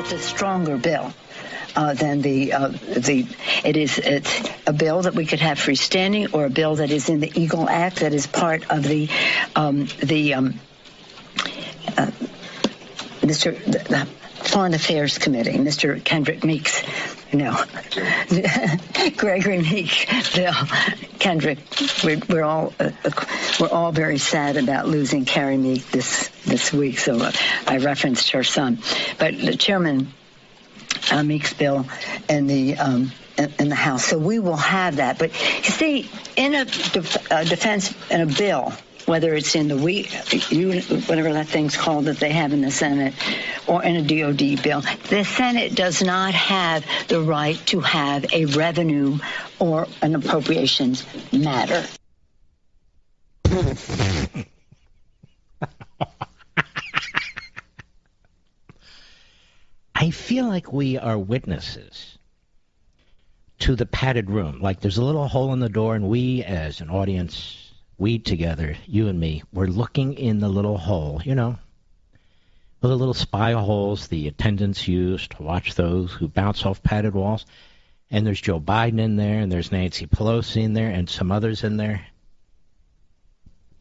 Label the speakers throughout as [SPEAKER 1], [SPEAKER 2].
[SPEAKER 1] It's a stronger bill than it's a bill that we could have freestanding, or a bill that is in the Eagle Act that is part of the Foreign Affairs Committee. Mr. Kendrick Meeks, Gregory Meeks, Bill Kendrick. We're all very sad about losing Carrie Meek this week. So I referenced her son, but the Chairman Meeks' bill in the House. So we will have that. But you see, in a defense in a bill, whether it's in the whatever that thing's called that they have in the Senate, or in a DOD bill, the Senate does not have the right to have a revenue or an appropriations matter.
[SPEAKER 2] I feel like we are witnesses to the padded room. Like there's a little hole in the door, and we as an audience, we together, you and me, we're looking in the little hole, the little spy holes the attendants use to watch those who bounce off padded walls. And there's Joe Biden in there, and there's Nancy Pelosi in there, and some others in there.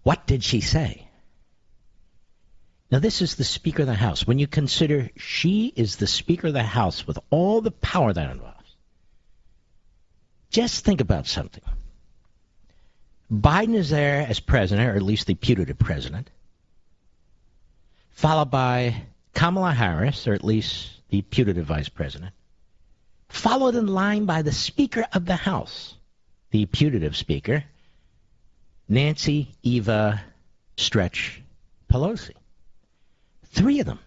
[SPEAKER 2] What did she say? Now, this is the Speaker of the House. When you consider she is the Speaker of the House with all the power that involves, just think about something. Biden is there as president, or at least the putative president, followed by Kamala Harris, or at least the putative vice president, followed in line by the Speaker of the House, the putative Speaker, Nancy Eva Stretch Pelosi. Three of them.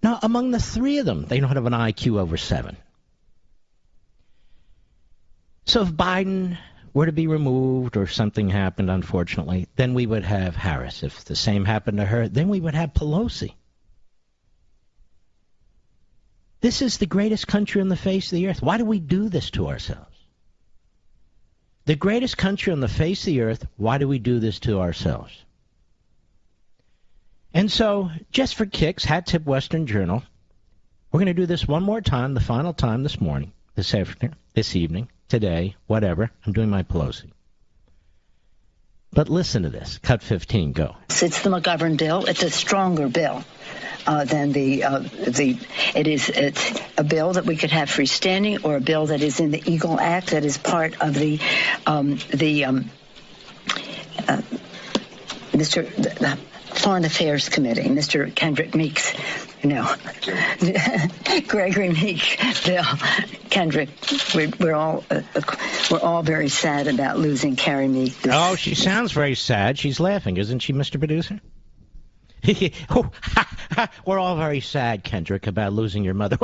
[SPEAKER 2] Now, among the three of them, they don't have an IQ over 7. So if Biden were to be removed or something happened, unfortunately, then we would have Harris. If the same happened to her, then we would have Pelosi. This is the greatest country on the face of the earth. Why do we do this to ourselves? The greatest country on the face of the earth, why do we do this to ourselves? And so, just for kicks, Hat Tip Western Journal, we're going to do this one more time, the final time this morning, this afternoon, this evening, today, whatever. I'm doing my Pelosi. But listen to this. Cut 15, go.
[SPEAKER 1] It's the McGovern bill. It's a stronger bill than it's a bill that we could have freestanding, or a bill that is in the Eagle Act that is part of the Foreign Affairs Committee. Mr. Kendrick Meeks, Gregory Meeks, Bill Kendrick. We're all very sad about losing Carrie Meek.
[SPEAKER 2] Oh, she sounds very sad. She's laughing, isn't she, Mr. Producer? We're all very sad, Kendrick, about losing your mother.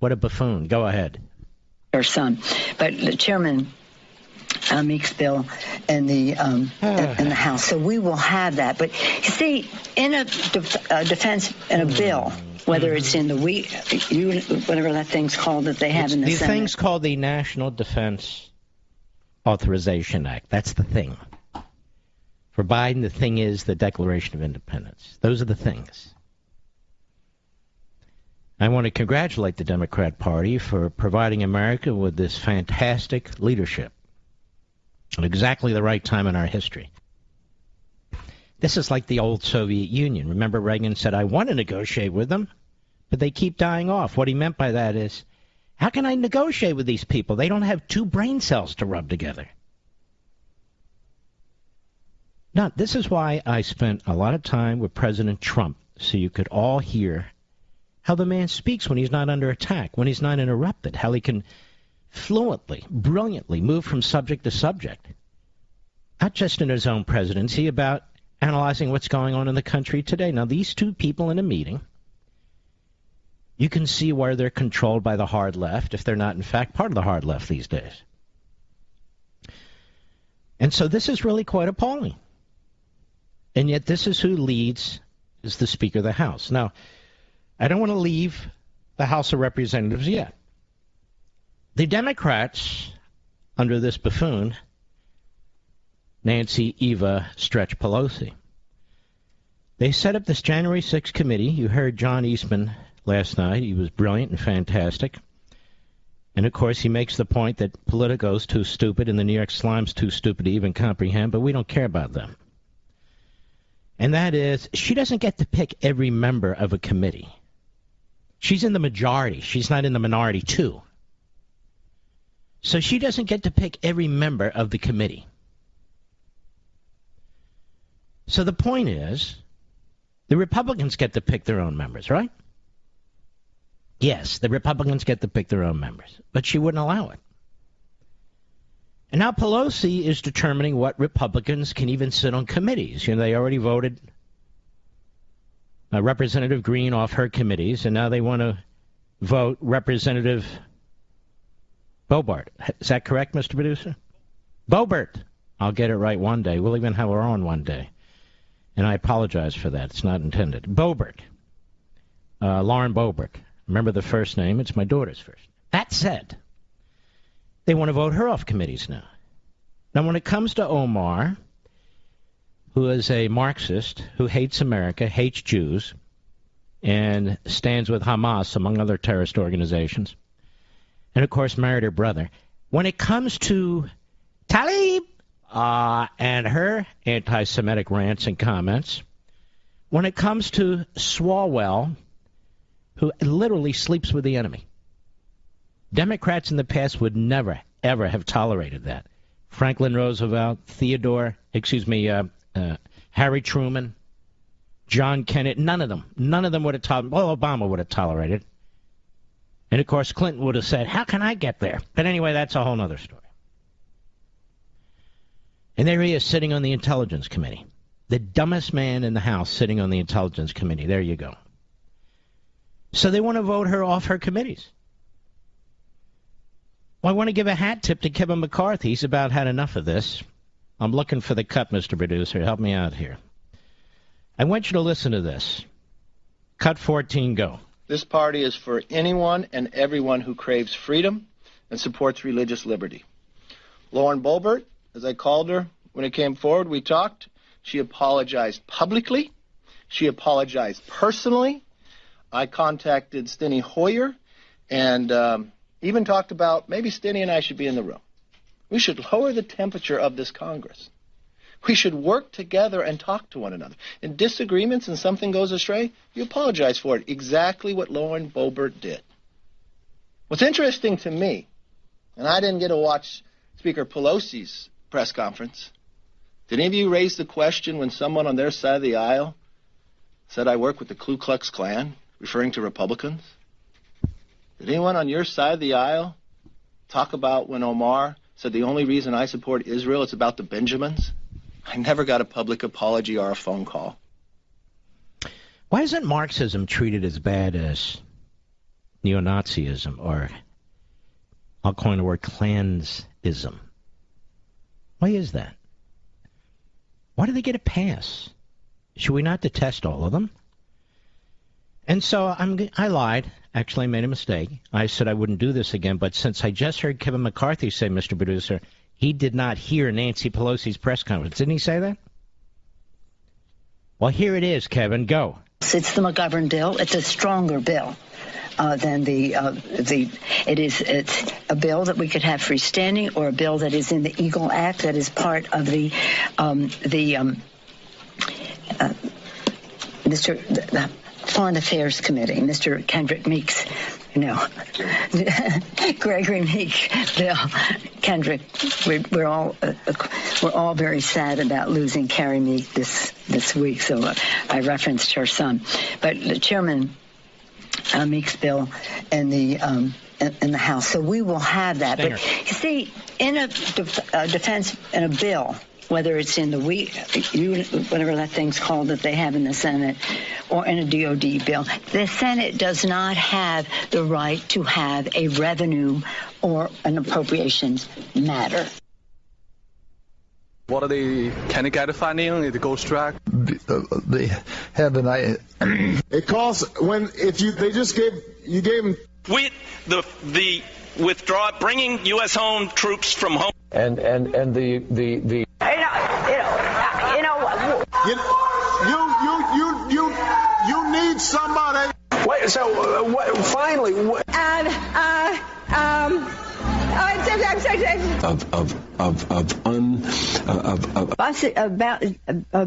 [SPEAKER 2] What a buffoon. Go ahead.
[SPEAKER 1] Her son. But the Chairman Meeks' bill in the House. So we will have that. But you see, in a defense in a bill, whether it's in the whatever that thing's called that they have in the Senate.
[SPEAKER 2] The thing's called the National Defense Authorization Act. That's the thing. For Biden, the thing is the Declaration of Independence. Those are the things. I want to congratulate the Democrat Party for providing America with this fantastic leadership at exactly the right time in our history. This is like the old Soviet Union. Remember, Reagan said, I want to negotiate with them, but they keep dying off. What he meant by that is, how can I negotiate with these people? They don't have 2 brain cells to rub together. Now, this is why I spent a lot of time with President Trump, so you could all hear how the man speaks when he's not under attack, when he's not interrupted, how he can fluently, brilliantly move from subject to subject, not just in his own presidency, about analyzing what's going on in the country today. Now, these 2 people in a meeting, you can see where they're controlled by the hard left, if they're not, in fact, part of the hard left these days. And so this is really quite appalling. And yet this is who leads as the Speaker of the House. Now, I don't want to leave the House of Representatives yet. The Democrats, under this buffoon, Nancy Eva Stretch Pelosi, They set up this January 6th committee. You heard John Eastman last night. He was brilliant and fantastic. And, of course, he makes the point that Politico's too stupid and the New York Slime's too stupid to even comprehend, but we don't care about them. And that is, she doesn't get to pick every member of a committee. She's in the majority. She's not in the minority, too. So she doesn't get to pick every member of the committee. So the point is, the Republicans get to pick their own members, right? Yes, the Republicans get to pick their own members, but she wouldn't allow it. And now Pelosi is determining what Republicans can even sit on committees. You know, they already voted Representative Green off her committees, and now they want to vote Representative Boebert. Is that correct, Mr. Producer? Boebert. I'll get it right one day. We'll even have her on one day. And I apologize for that. It's not intended. Boebert. Lauren Boebert. Remember the first name? It's my daughter's first. That said, they want to vote her off committees now. Now, when it comes to Omar, who is a Marxist, who hates America, hates Jews, and stands with Hamas, among other terrorist organizations, and, of course, married her brother, when it comes to Tlaib and her anti-Semitic rants and comments, when it comes to Swalwell, who literally sleeps with the enemy. Democrats in the past would never, ever have tolerated that. Franklin Roosevelt, Harry Truman, John Kennedy, none of them would have tolerated. Well, Obama would have tolerated. And, of course, Clinton would have said, how can I get there? But anyway, that's a whole other story. And there he is sitting on the Intelligence Committee. The dumbest man in the House sitting on the Intelligence Committee. There you go. So they want to vote her off her committees. Well, I want to give a hat tip to Kevin McCarthy. He's about had enough of this. I'm looking for the cut, Mr. Producer. Help me out here. I want you to listen to this. Cut 14, go.
[SPEAKER 3] This party is for anyone and everyone who craves freedom and supports religious liberty. Lauren Boebert, as I called her when it came forward, we talked. She apologized publicly. She apologized personally. I contacted Steny Hoyer and even talked about maybe Steny and I should be in the room. We should lower the temperature of this Congress. We should work together and talk to one another. In disagreements and something goes astray, you apologize for it. Exactly what Lauren Boebert did. What's interesting to me, and I didn't get to watch Speaker Pelosi's press conference, did any of you raise the question when someone on their side of the aisle said I work with the Ku Klux Klan, referring to Republicans? Did anyone on your side of the aisle talk about when Omar said the only reason I support Israel is about the Benjamins? I never got a public apology or a phone call.
[SPEAKER 2] Why isn't Marxism treated as bad as neo-Nazism, or I'll coin the word Klansism? Why is that? Why do they get a pass? Should we not detest all of them? And so I lied. Actually, I made a mistake. I said I wouldn't do this again, but since I just heard Kevin McCarthy say, Mr. Producer, he did not hear Nancy Pelosi's press conference. Didn't he say that? Well, here it is, Kevin. Go.
[SPEAKER 1] It's the McGovern bill. It's a stronger bill than it's a bill that we could have freestanding, or a bill that is in the Eagle Act that is part of the Foreign Affairs Committee, Mr. Kendrick Meeks, Gregory Meeks, Bill Kendrick. We're all very sad about losing Carrie Meek this week, so I referenced her son. But the Chairman Meeks' bill in the House, so we will have that.
[SPEAKER 2] Stinger.
[SPEAKER 1] But you see, in a defense in a bill, whether it's in whatever that thing's called that they have in the Senate, or in a DOD bill, the Senate does not have the right to have a revenue or an appropriations matter.
[SPEAKER 4] What are they? Can they get funding? The ghost track?
[SPEAKER 5] They have an idea.
[SPEAKER 6] It costs they just gave them
[SPEAKER 7] with the withdraw, bringing U.S. home troops from home,
[SPEAKER 5] and the
[SPEAKER 6] you somebody.
[SPEAKER 8] Wait, so finally,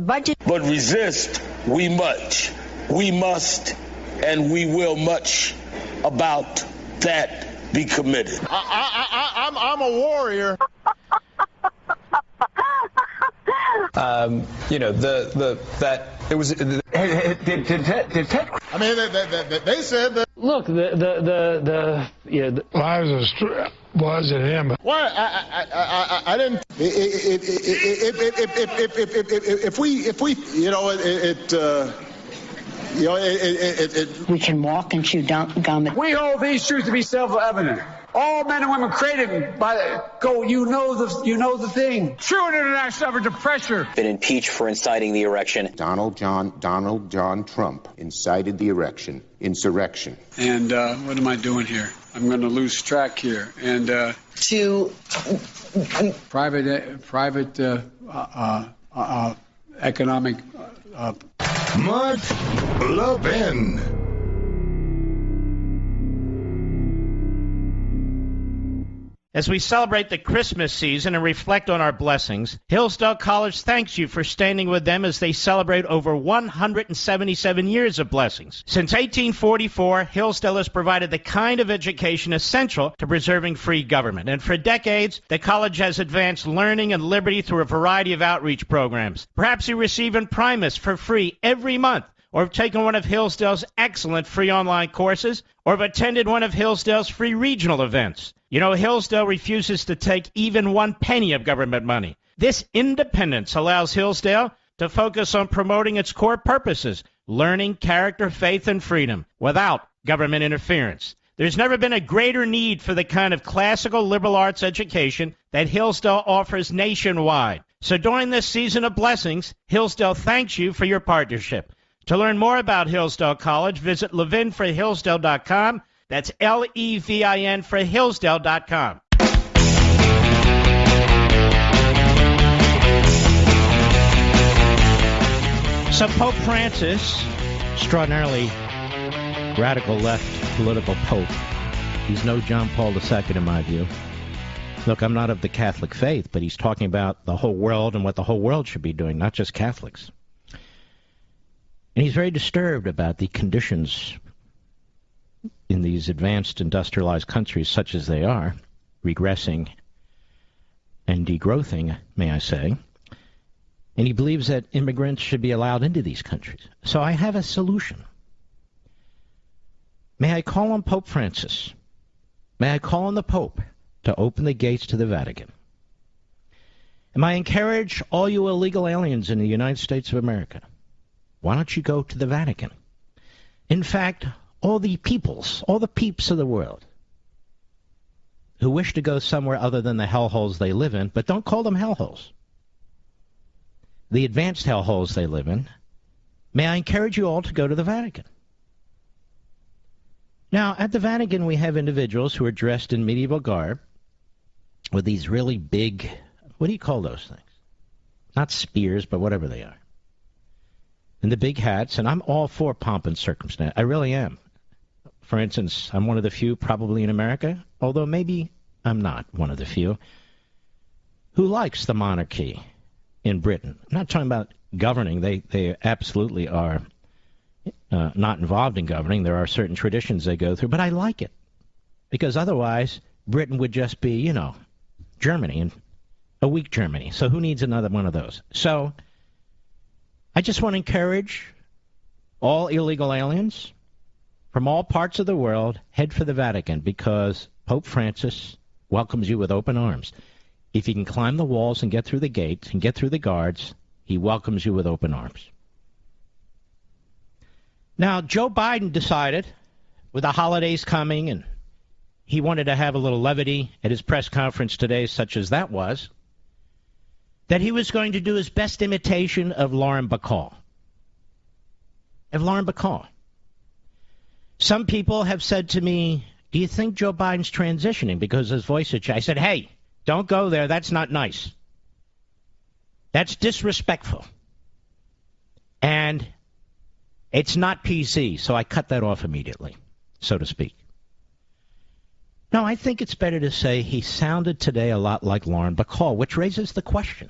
[SPEAKER 9] budget.
[SPEAKER 10] But resist we much. We must and we will much about that be committed.
[SPEAKER 6] I'm a warrior.
[SPEAKER 8] you know, that it was. Did
[SPEAKER 6] I mean, they said that.
[SPEAKER 11] Look, was it him?
[SPEAKER 6] Why? I didn't. If we, you know,
[SPEAKER 1] We can walk and chew gum.
[SPEAKER 11] We hold these truths to be self-evident. All men and women created by you know the thing. True international effort to pressure.
[SPEAKER 12] Been impeached for inciting the insurrection.
[SPEAKER 13] Donald John Trump incited the insurrection.
[SPEAKER 11] And what am I doing here? I'm going to lose track here. And
[SPEAKER 9] To
[SPEAKER 11] private economic.
[SPEAKER 6] Mark Levin.
[SPEAKER 2] As we celebrate the Christmas season and reflect on our blessings, Hillsdale College thanks you for standing with them as they celebrate over 177 years of blessings. Since 1844, Hillsdale has provided the kind of education essential to preserving free government. And for decades, the college has advanced learning and liberty through a variety of outreach programs. Perhaps you receive Imprimis for free every month, or have taken one of Hillsdale's excellent free online courses, or have attended one of Hillsdale's free regional events. You know, Hillsdale refuses to take even 1 penny of government money. This independence allows Hillsdale to focus on promoting its core purposes, learning, character, faith, and freedom, without government interference. There's never been a greater need for the kind of classical liberal arts education that Hillsdale offers nationwide. So during this season of blessings, Hillsdale thanks you for your partnership. To learn more about Hillsdale College, visit levinforhillsdale.com. That's Levin for Hillsdale.com. So Pope Francis, extraordinarily radical left political pope, he's no John Paul II in my view. Look, I'm not of the Catholic faith, but he's talking about the whole world and what the whole world should be doing, not just Catholics. And he's very disturbed about the conditions in these advanced industrialized countries, such as they are, regressing and degrowthing, may I say. And he believes that immigrants should be allowed into these countries. So I have a solution. May I call on Pope Francis? May I call on the Pope to open the gates to the Vatican? And I encourage all you illegal aliens in the United States of America, why don't you go to the Vatican? In fact, all the peoples, all the peeps of the world who wish to go somewhere other than the hellholes they live in, but don't call them hellholes, the advanced hellholes they live in, may I encourage you all to go to the Vatican. Now, at the Vatican, we have individuals who are dressed in medieval garb with these really big, what do you call those things? Not spears, but whatever they are. And the big hats, and I'm all for pomp and circumstance. I really am. For instance, I'm one of the few, probably in America, although maybe I'm not one of the few, who likes the monarchy in Britain. I'm not talking about governing. They absolutely are not involved in governing. There are certain traditions they go through, but I like it. Because otherwise, Britain would just be, you know, Germany, and a weak Germany. So who needs another one of those? So I just want to encourage all illegal aliens from all parts of the world, head for the Vatican, because Pope Francis welcomes you with open arms. If you can climb the walls and get through the gates and get through the guards, he welcomes you with open arms. Now, Joe Biden decided, with the holidays coming, and he wanted to have a little levity at his press conference today, such as that was, that he was going to do his best imitation of Lauren Bacall. Some people have said to me, do you think Joe Biden's transitioning because his voice had changed? I said, hey, don't go there. That's not nice. That's disrespectful. And It's not PC, so I cut that off immediately, so to speak. No, I think it's better to say he sounded today a lot like Lauren Bacall, which raises the question.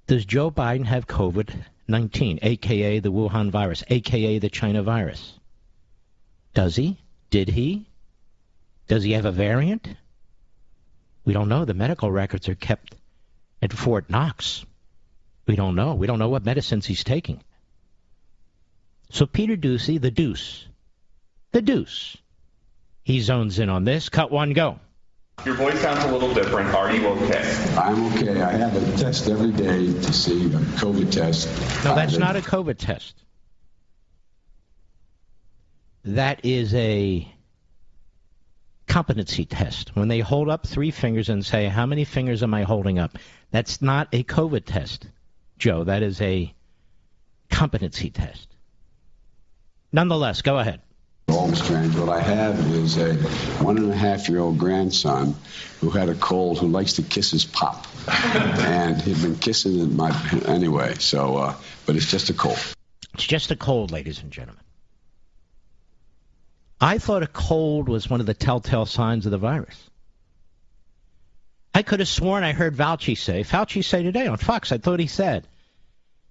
[SPEAKER 2] Does Joe Biden have COVID-19, a.k.a. the Wuhan virus, a.k.a. the China virus? Does he? Did he? Does he have a variant? We don't know. The medical records are kept at Fort Knox. We don't know. We don't know what medicines he's taking. So Peter Doocy, the Deuce, he zones in on this. Cut one, go.
[SPEAKER 14] Your voice sounds a little different. Are you okay?
[SPEAKER 11] I'm okay. I have a test every day to see a COVID test.
[SPEAKER 2] No, that's not a COVID test. That is a competency test. When they hold up 3 fingers and say, how many fingers am I holding up? That's not a COVID test, Joe. That is a competency test. Nonetheless, go ahead.
[SPEAKER 11] All strange. What I have is a 1.5-year-old grandson who had a cold who likes to kiss his pop. And he'd been kissing it anyway, so, but it's just a cold.
[SPEAKER 2] It's just a cold, ladies and gentlemen. I thought a cold was one of the telltale signs of the virus. I could have sworn I heard Fauci say today on Fox, I thought he said,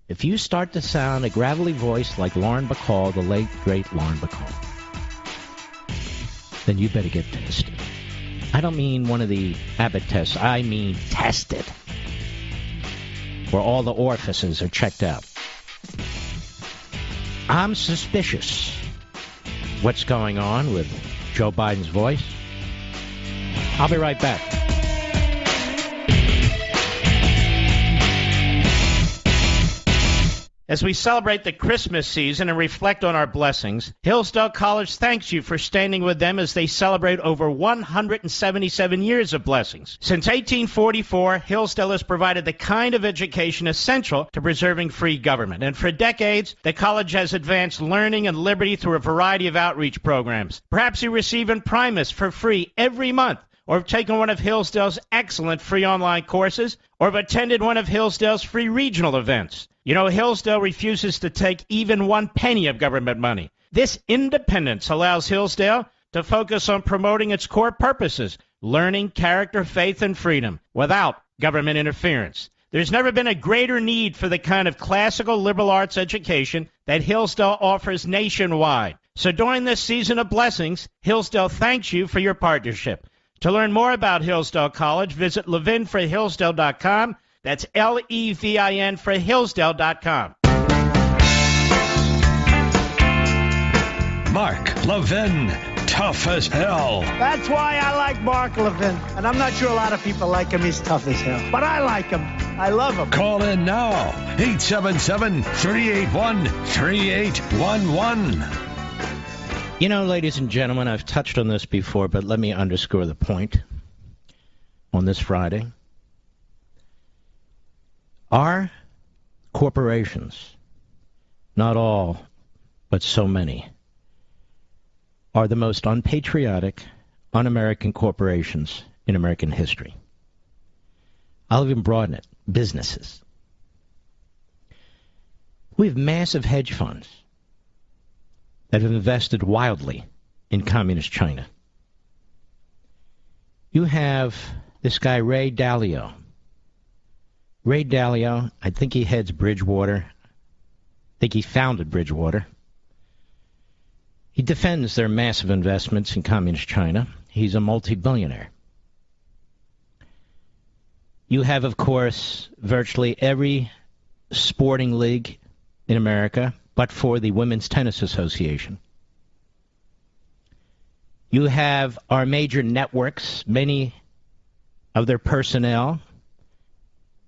[SPEAKER 2] if you start to sound a gravelly voice like Lauren Bacall, the late, great Lauren Bacall, then you better get tested. I don't mean one of the Abbott tests. I mean tested, where all the orifices are checked out. I'm suspicious what's going on with Joe Biden's voice. I'll be right back. As we celebrate the Christmas season and reflect on our blessings, Hillsdale College thanks you for standing with them as they celebrate over 177 years of blessings. Since 1844, Hillsdale has provided the kind of education essential to preserving free government. And for decades, the college has advanced learning and liberty through a variety of outreach programs. Perhaps you receive Imprimis for free every month, or have taken one of Hillsdale's excellent free online courses, or have attended one of Hillsdale's free regional events. You know, Hillsdale refuses to take even 1 penny of government money. This independence allows Hillsdale to focus on promoting its core purposes, learning, character, faith, and freedom, without government interference. There's never been a greater need for the kind of classical liberal arts education that Hillsdale offers nationwide. So during this season of blessings, Hillsdale thanks you for your partnership. To learn more about Hillsdale College, visit levinforhillsdale.com. That's Levin for Hillsdale.com.
[SPEAKER 15] Mark Levin, tough as hell.
[SPEAKER 16] That's why I like Mark Levin. And I'm not sure a lot of people like him. He's tough as hell. But I like him. I love him.
[SPEAKER 15] Call in now. 877-381-3811.
[SPEAKER 2] You know, ladies and gentlemen, I've touched on this before, but let me underscore the point on this Friday. Our corporations, not all, but so many, are the most unpatriotic, un-American corporations in American history. I'll even broaden it. Businesses. We have massive hedge funds that have invested wildly in communist China. You have this guy, Ray Dalio. Ray Dalio, I think he heads Bridgewater. I think he founded Bridgewater. He defends their massive investments in communist China. He's a multi-billionaire. You have, of course, virtually every sporting league in America, but for the Women's Tennis Association. You have our major networks. Many of their personnel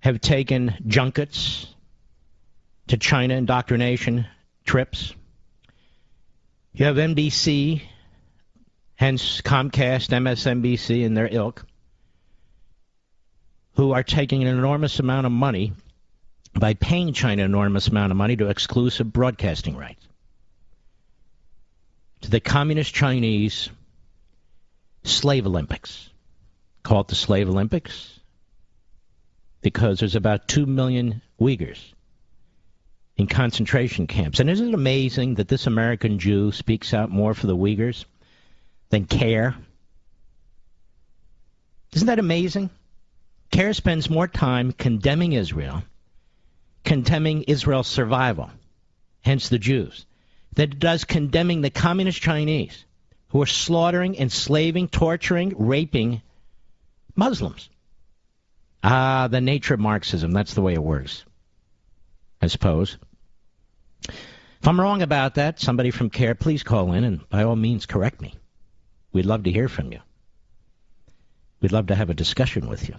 [SPEAKER 2] have taken junkets to China, indoctrination trips. You have NBC, hence Comcast, MSNBC, and their ilk, who are taking an enormous amount of money by paying China an enormous amount of money to exclusive broadcasting rights to the communist Chinese slave Olympics. Call it the slave Olympics because there's about 2 million Uyghurs in concentration camps. And isn't it amazing that this American Jew speaks out more for the Uyghurs than CARE? Isn't that amazing? CARE spends more time condemning Israel, condemning Israel's survival, hence the Jews, than it does condemning the communist Chinese who are slaughtering, enslaving, torturing, raping Muslims. The nature of Marxism, that's the way it works, I suppose. If I'm wrong about that, somebody from CARE, please call in and by all means correct me. We'd love to hear from you. We'd love to have a discussion with you.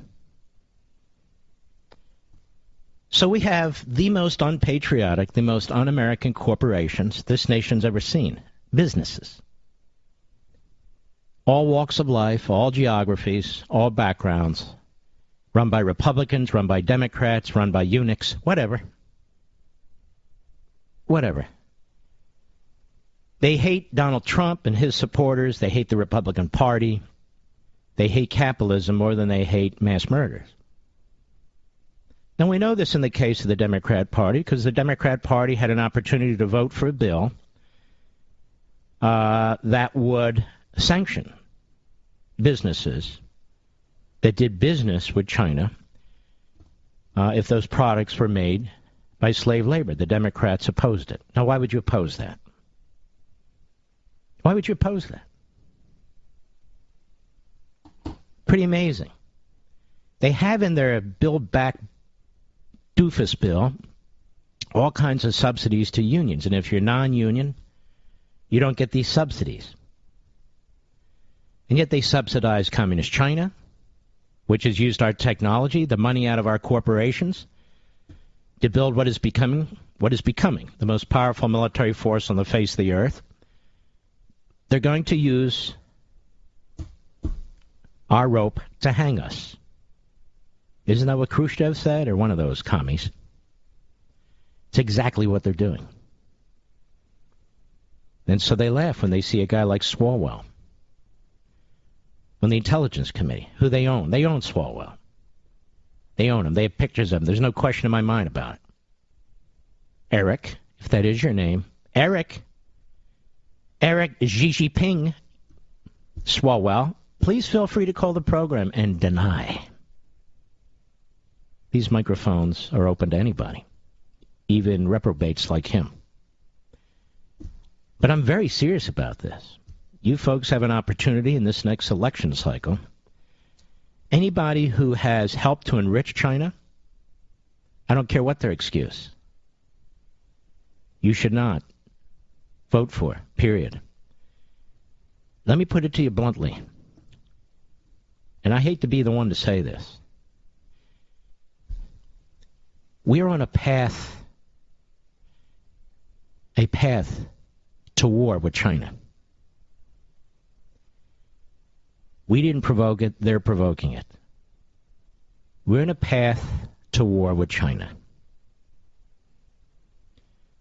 [SPEAKER 2] So we have the most unpatriotic, the most un-American corporations this nation's ever seen. Businesses. All walks of life, all geographies, all backgrounds. Run by Republicans, run by Democrats, run by eunuchs, whatever. Whatever. They hate Donald Trump and his supporters. They hate the Republican Party. They hate capitalism more than they hate mass murders. Now, we know this in the case of the Democrat Party because the Democrat Party had an opportunity to vote for a bill that would sanction businesses that did business with China if those products were made by slave labor. The Democrats opposed it. Now, why would you oppose that? Why would you oppose that? Pretty amazing. They have in their Build Back doofus bill all kinds of subsidies to unions. And if you're non-union, you don't get these subsidies. And yet they subsidize communist China, which has used our technology, the money out of our corporations, to build what is becoming the most powerful military force on the face of the earth. They're going to use our rope to hang us. Isn't that what Khrushchev said, or one of those commies? It's exactly what they're doing. And so they laugh when they see a guy like Swalwell on the Intelligence Committee, who they own. They own Swalwell. They own him. They have pictures of him. There's no question in my mind about it. Eric, if that is your name. Eric Xi Jinping Swalwell, please feel free to call the program and deny. These microphones are open to anybody, even reprobates like him. But I'm very serious about this. You folks have an opportunity in this next election cycle. Anybody who has helped to enrich China, I don't care what their excuse, you should not vote for, period. Let me put it to you bluntly, and I hate to be the one to say this. We're on a path to war with China. We didn't provoke it, they're provoking it. We're in a path to war with China.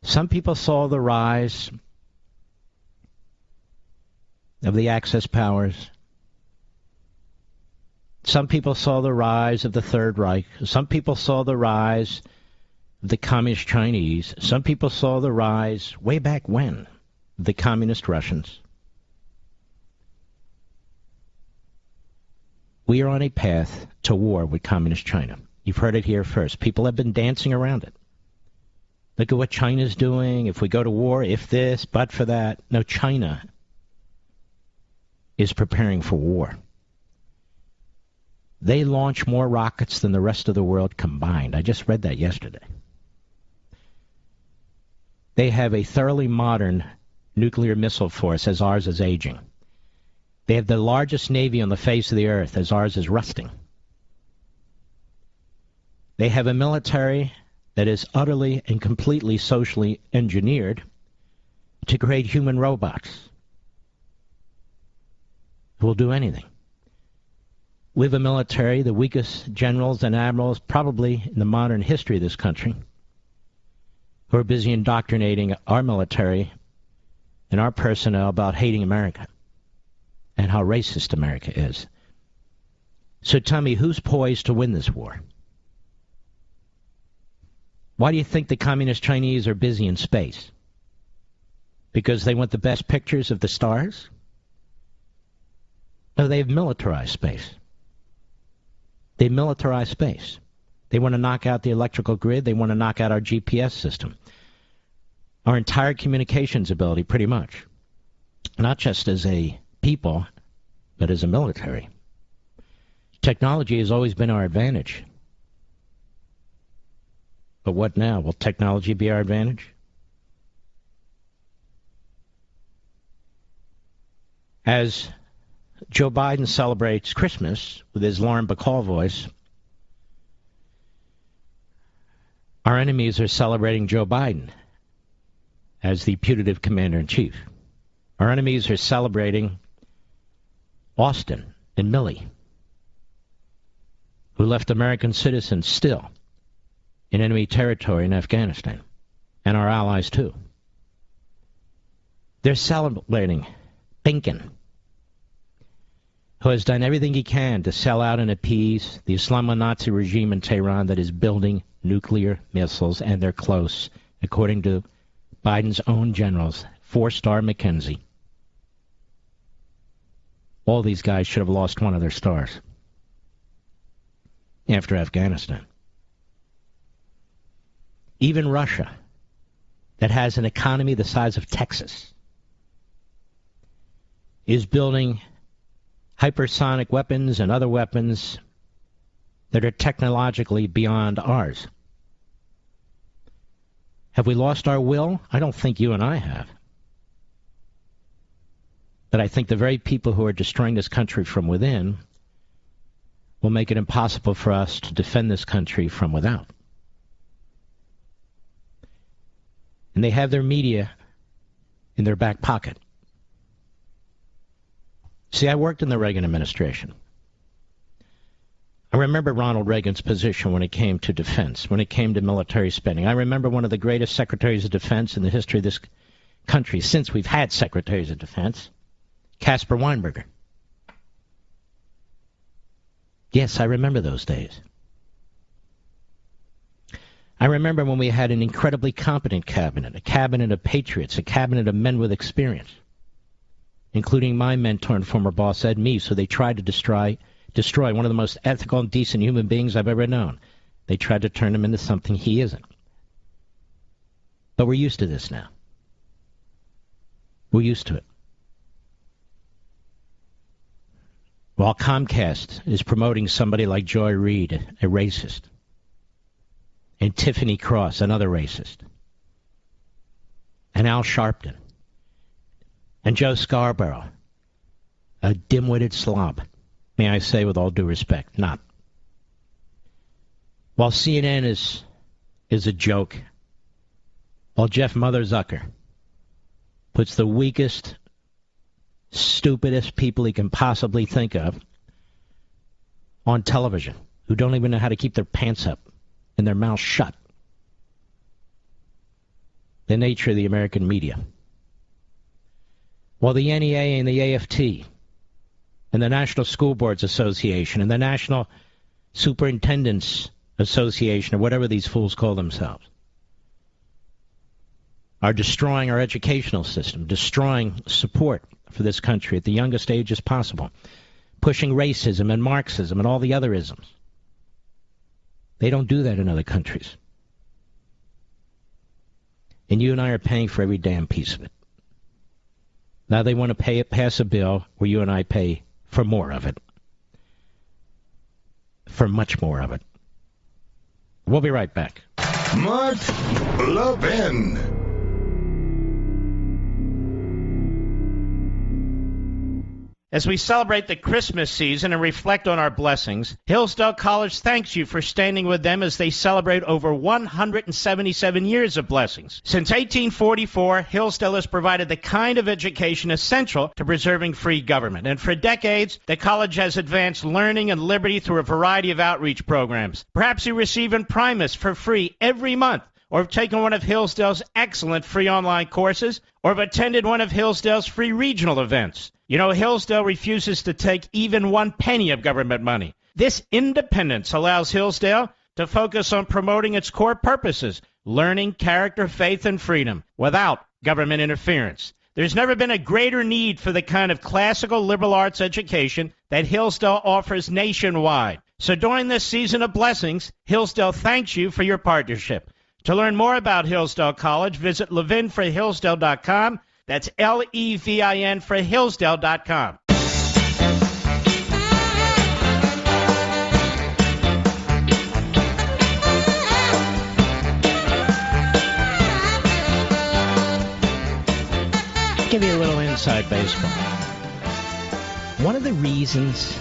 [SPEAKER 2] Some people saw the rise of the Axis powers. Some people saw the rise of the Third Reich. Some people saw the rise of the Communist Chinese. Some people saw the rise, way back when, of the Communist Russians. We are on a path to war with Communist China. You've heard it here first. People have been dancing around it. Look at what China's doing. If we go to war, if this, but for that. No, China is preparing for war. They launch more rockets than the rest of the world combined. I just read that yesterday. They have a thoroughly modern nuclear missile force, as ours is aging. They have the largest navy on the face of the earth, as ours is rusting. They have a military that is utterly and completely socially engineered to create human robots who will do anything. We have a military, the weakest generals and admirals probably in the modern history of this country, who are busy indoctrinating our military and our personnel about hating America and how racist America is. So tell me, who's poised to win this war? Why do you think the communist Chinese are busy in space? Because they want the best pictures of the stars? No, they've militarized space. They militarized space. They want to knock out the electrical grid. They want to knock out our GPS system. Our entire communications ability, pretty much. Not just as a people, but as a military. Technology has always been our advantage. But what now? Will technology be our advantage? As Joe Biden celebrates Christmas with his Lauren Bacall voice, our enemies are celebrating Joe Biden as the putative commander-in-chief. Our enemies are celebrating Austin and Milley, who left American citizens still in enemy territory in Afghanistan, and our allies too. They're celebrating Blinken, who has done everything he can to sell out and appease the Islamo-Nazi regime in Tehran that is building nuclear missiles, and they're close, according to Biden's own generals, 4-star McKenzie. All these guys should have lost one of their stars after Afghanistan. Even Russia, that has an economy the size of Texas, is building hypersonic weapons and other weapons that are technologically beyond ours. Have we lost our will? I don't think you and I have. But I think the very people who are destroying this country from within will make it impossible for us to defend this country from without. And they have their media in their back pocket. See, I worked in the Reagan administration. I remember Ronald Reagan's position when it came to defense, when it came to military spending. I remember one of the greatest secretaries of defense in the history of this country, since we've had secretaries of defense, Caspar Weinberger. Yes, I remember those days. I remember when we had an incredibly competent cabinet, a cabinet of patriots, a cabinet of men with experience, including my mentor and former boss, Ed Meese, who they tried to destroy one of the most ethical and decent human beings I've ever known. They tried to turn him into something he isn't. But we're used to this now. We're used to it. While Comcast is promoting somebody like Joy Reid, a racist, and Tiffany Cross, another racist, and Al Sharpton, and Joe Scarborough, a dim-witted slob, may I say with all due respect, not. While CNN is a joke, while Jeff Motherzucker puts the weakest, stupidest people he can possibly think of on television, who don't even know how to keep their pants up and their mouths shut. The nature of the American media. While the NEA and the AFT and the National School Boards Association and the National Superintendents Association, or whatever these fools call themselves, are destroying our educational system, destroying support for this country at the youngest ages possible, pushing racism and Marxism and all the other isms. They don't do that in other countries. And you and I are paying for every damn piece of it. Now they want to pass a bill where you and I pay for more of it. For much more of it. We'll be right back.
[SPEAKER 6] Mark Levin.
[SPEAKER 17] As we celebrate the Christmas season and reflect on our blessings, Hillsdale College thanks you for standing with them as they celebrate over 177 years of blessings. Since 1844, Hillsdale has provided the kind of education essential to preserving free government. And for decades, the college has advanced learning and liberty through a variety of outreach programs. Perhaps you receive Imprimis for free every month, or have taken one of Hillsdale's excellent free online courses, or have attended one of Hillsdale's free regional events. You know, Hillsdale refuses to take even 1 penny of government money. This independence allows Hillsdale to focus on promoting its core purposes, learning, character, faith, and freedom, without government interference. There's never been a greater need for the kind of classical liberal arts education that Hillsdale offers nationwide. So during this season of blessings, Hillsdale thanks you for your partnership. To learn more about Hillsdale College, visit levinforhillsdale.com. That's Levin for Hillsdale.com.
[SPEAKER 2] Give you a little inside baseball. One of the reasons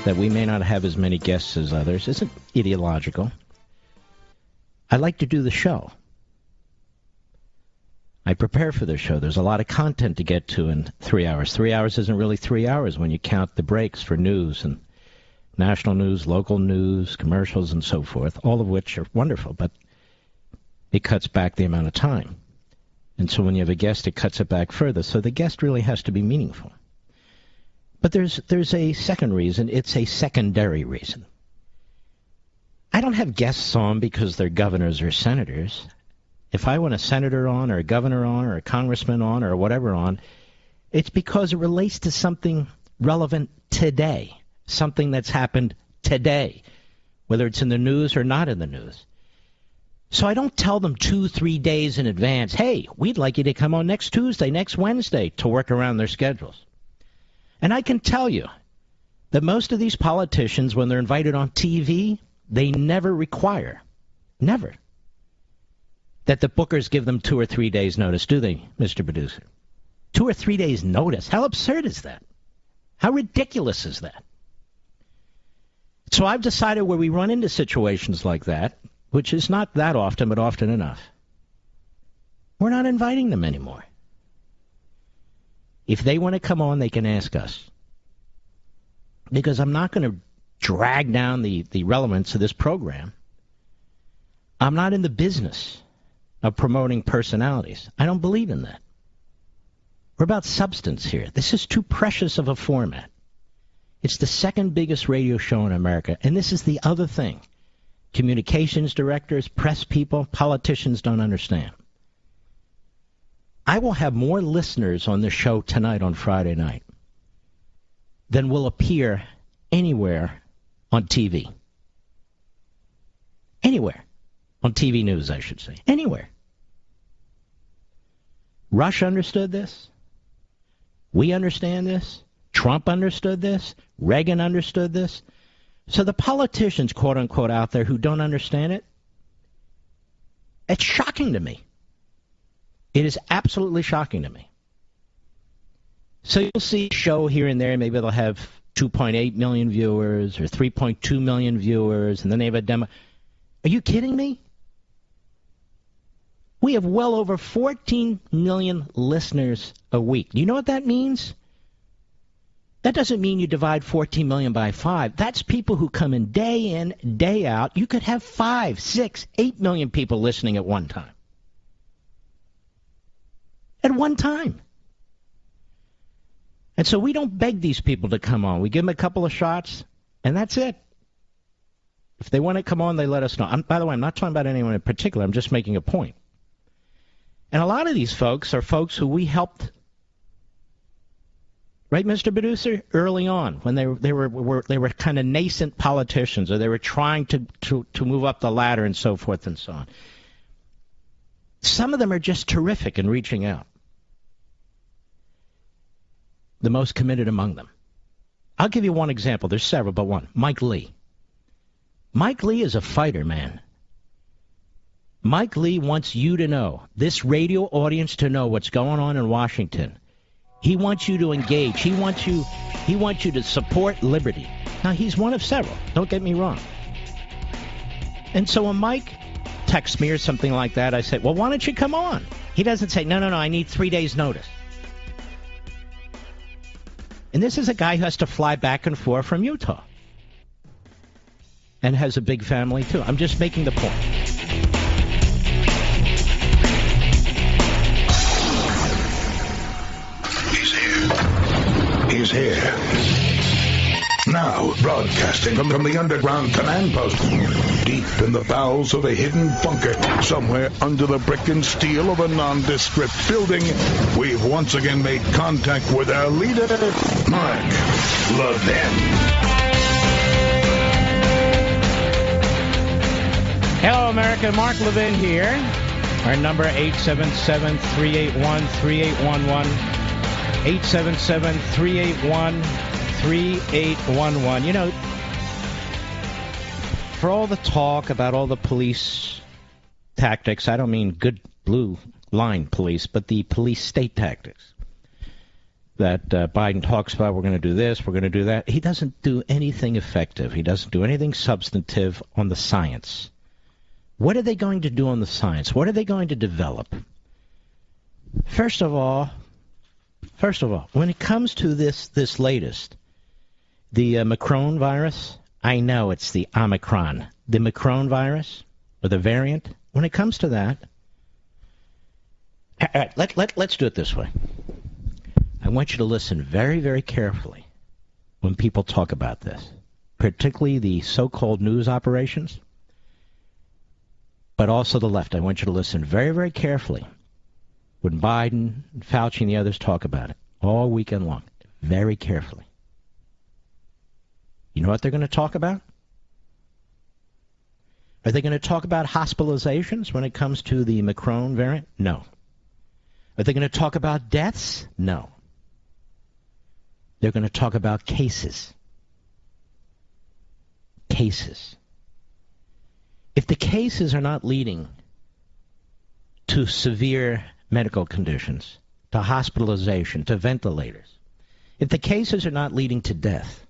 [SPEAKER 2] that we may not have as many guests as others isn't ideological. I like to do the show. I prepare for the show. There's a lot of content to get to in 3 hours. 3 hours isn't really 3 hours when you count the breaks for news and national news, local news, commercials, and so forth, all of which are wonderful, but it cuts back the amount of time. And so when you have a guest, it cuts it back further. So the guest really has to be meaningful. But there's a second reason. It's a secondary reason. I don't have guests on because they're governors or senators. If I want a senator on or a governor on or a congressman on or whatever on, it's because it relates to something relevant today, something that's happened today, whether it's in the news or not in the news. So I don't tell them 2-3 days in advance, hey, we'd like you to come on next Tuesday, next Wednesday, to work around their schedules. And I can tell you that most of these politicians, when they're invited on TV, they never require, never, that the bookers give them 2 or 3 days notice, do they, Mr. Producer? 2 or 3 days notice? How absurd is that? How ridiculous is that? So I've decided where we run into situations like that, which is not that often, but often enough, we're not inviting them anymore. If they want to come on, they can ask us. Because I'm not going to drag down the relevance of this program. I'm not in the business of promoting personalities. I don't believe in that. We're about substance here. This is too precious of a format. It's the second biggest radio show in America, and this is the other thing. Communications directors, press people, politicians don't understand. I will have more listeners on this show tonight on Friday night than will appear anywhere on TV. Anywhere. On TV news, I should say. Anywhere. Rush understood this. We understand this. Trump understood this. Reagan understood this. So the politicians, quote-unquote, out there who don't understand it, it's shocking to me. It is absolutely shocking to me. So you'll see a show here and there, maybe they'll have 2.8 million viewers or 3.2 million viewers, and then they have a demo. Are you kidding me? We have well over 14 million listeners a week. Do you know what that means? That doesn't mean you divide 14 million by 5. That's people who come in, day out. You could have 5, 6, 8 million people listening at one time. At one time. And so we don't beg these people to come on. We give them a couple of shots, and that's it. If they want to come on, they let us know. By the way, I'm not talking about anyone in particular. I'm just making a point. And a lot of these folks are folks who we helped. Right, Mr. Producer? Early on, when they were kind of nascent politicians, or they were trying to move up the ladder and so forth and so on. Some of them are just terrific in reaching out. The most committed among them. I'll give you one example. There's several, but one. Mike Lee. Mike Lee is a fighter, man. Mike Lee wants you to know, this radio audience to know what's going on in Washington. He wants you to engage. He wants you to support liberty. Now, he's one of several. Don't get me wrong. And so when Mike texts me or something like that, I say, well, why don't you come on? He doesn't say, no, I need 3 days' notice. And this is a guy who has to fly back and forth from Utah. And has a big family, too. I'm just making the point.
[SPEAKER 18] He's here. Now, broadcasting from the underground command post, deep in the bowels of a hidden bunker, somewhere under the brick and steel of a nondescript building, we've once again made contact with our leader, Mark Levin.
[SPEAKER 17] Hello, America. Mark Levin here. Our number, 877-381-3811. 877-381-3811. You know, for all the talk about all the police tactics, I don't mean good blue line police, but the police state tactics that Biden talks about. We're going to do this, we're going to do that. He doesn't do anything effective. He doesn't do anything substantive on the science. What are they going to do on the science? What are they going to develop? First of all, when it comes to this latest, the Macron virus, I know it's the Omicron, the Macron virus, or the variant. When it comes to that, all right, let's do it this way. I want you to listen very, very carefully when people talk about this, particularly the so-called news operations, but also the left. I want you to listen very, very carefully when Biden, Fauci, and the others talk about it all weekend long. Very carefully. You know what they're going to talk about? Are they going to talk about hospitalizations when it comes to the Macron variant? No. Are they going to talk about deaths? No. They're going to talk about cases. Cases. If the cases are not leading to severe medical conditions, to hospitalization, to ventilators, if the cases are not leading to death,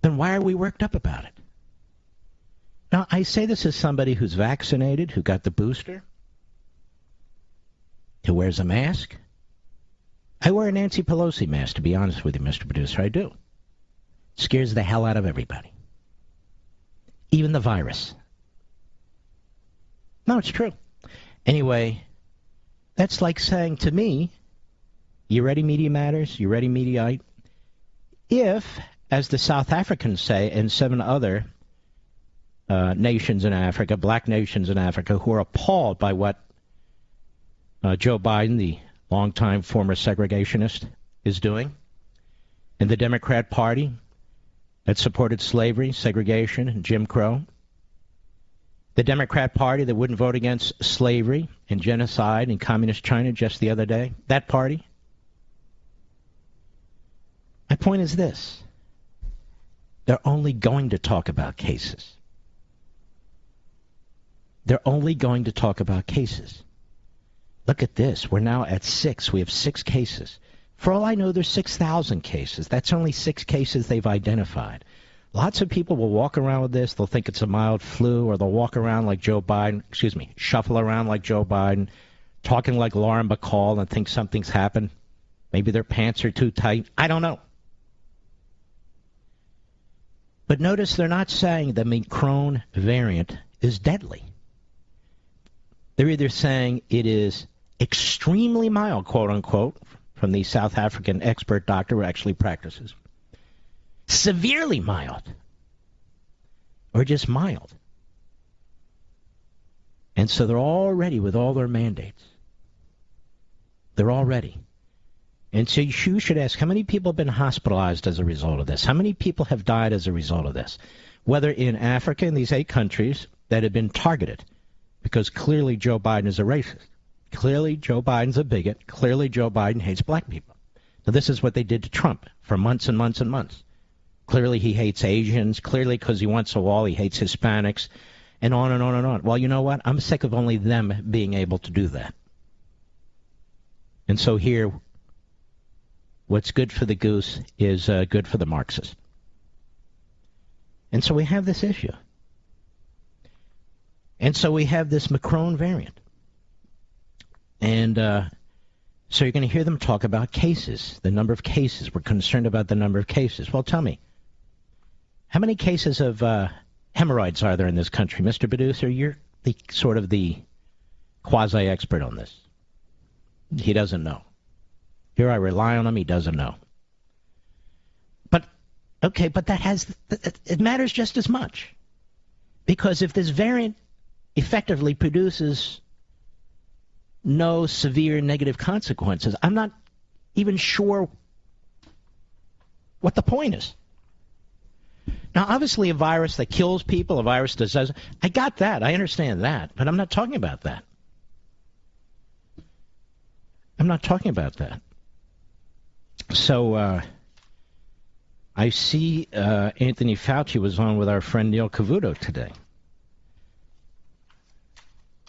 [SPEAKER 17] then why are we worked up about it? Now, I say this as somebody who's vaccinated, who got the booster, who wears a mask. I wear a Nancy Pelosi mask, to be honest with you, Mr. Producer. I do. It scares the hell out of everybody. Even the virus. No, it's true. Anyway, that's like saying to me, you ready, Media Matters? You ready, Mediaite? If, as the South Africans say, and 7 other nations in Africa, black nations in Africa, who are appalled by what Joe Biden, the longtime former segregationist, is doing, and the Democrat Party that supported slavery, segregation, and Jim Crow, the Democrat Party that wouldn't vote against slavery and genocide in communist China just the other day, that party. My point is this. They're only going to talk about cases. They're only going to talk about cases. Look at this. We're now at 6. We have 6 cases. For all I know, there's 6,000 cases. That's only 6 cases they've identified. Lots of people will walk around with this. They'll think it's a mild flu, or they'll walk around like Joe Biden, shuffle around like Joe Biden, talking like Lauren Bacall and think something's happened. Maybe their pants are too tight. I don't know. But notice they're not saying the Macron variant is deadly. They're either saying it is extremely mild, quote unquote, from the South African expert doctor who actually practices, severely mild, or just mild. And so they're all ready with all their mandates. They're all ready. And so you should ask, how many people have been hospitalized as a result of this? How many people have died as a result of this? Whether in Africa, in these 8 countries that have been targeted, because clearly Joe Biden is a racist. Clearly Joe Biden's a bigot. Clearly Joe Biden hates black people. Now, this is what they did to Trump for months and months and months. Clearly he hates Asians. Clearly because he wants a wall, he hates Hispanics, and on and on and on. Well, you know what? I'm sick of only them being able to do that. And so here, what's good for the goose is good for the Marxist. And so we have this issue. And so we have this Macron variant. And so you're going to hear them talk about cases, the number of cases. We're concerned about the number of cases. Well, tell me, how many cases of hemorrhoids are there in this country? Mr. Producer, you're the sort of the quasi-expert on this. He doesn't know. Here I rely on him. He doesn't know.
[SPEAKER 2] Okay, but it matters just as much. Because if this variant effectively produces no severe negative consequences, I'm not even sure what the point is. Now, obviously, a virus that kills people, a virus that doesn't, I got that. I understand that. But I'm not talking about that. I'm not talking about that. So, I see Anthony Fauci was on with our friend Neil Cavuto today.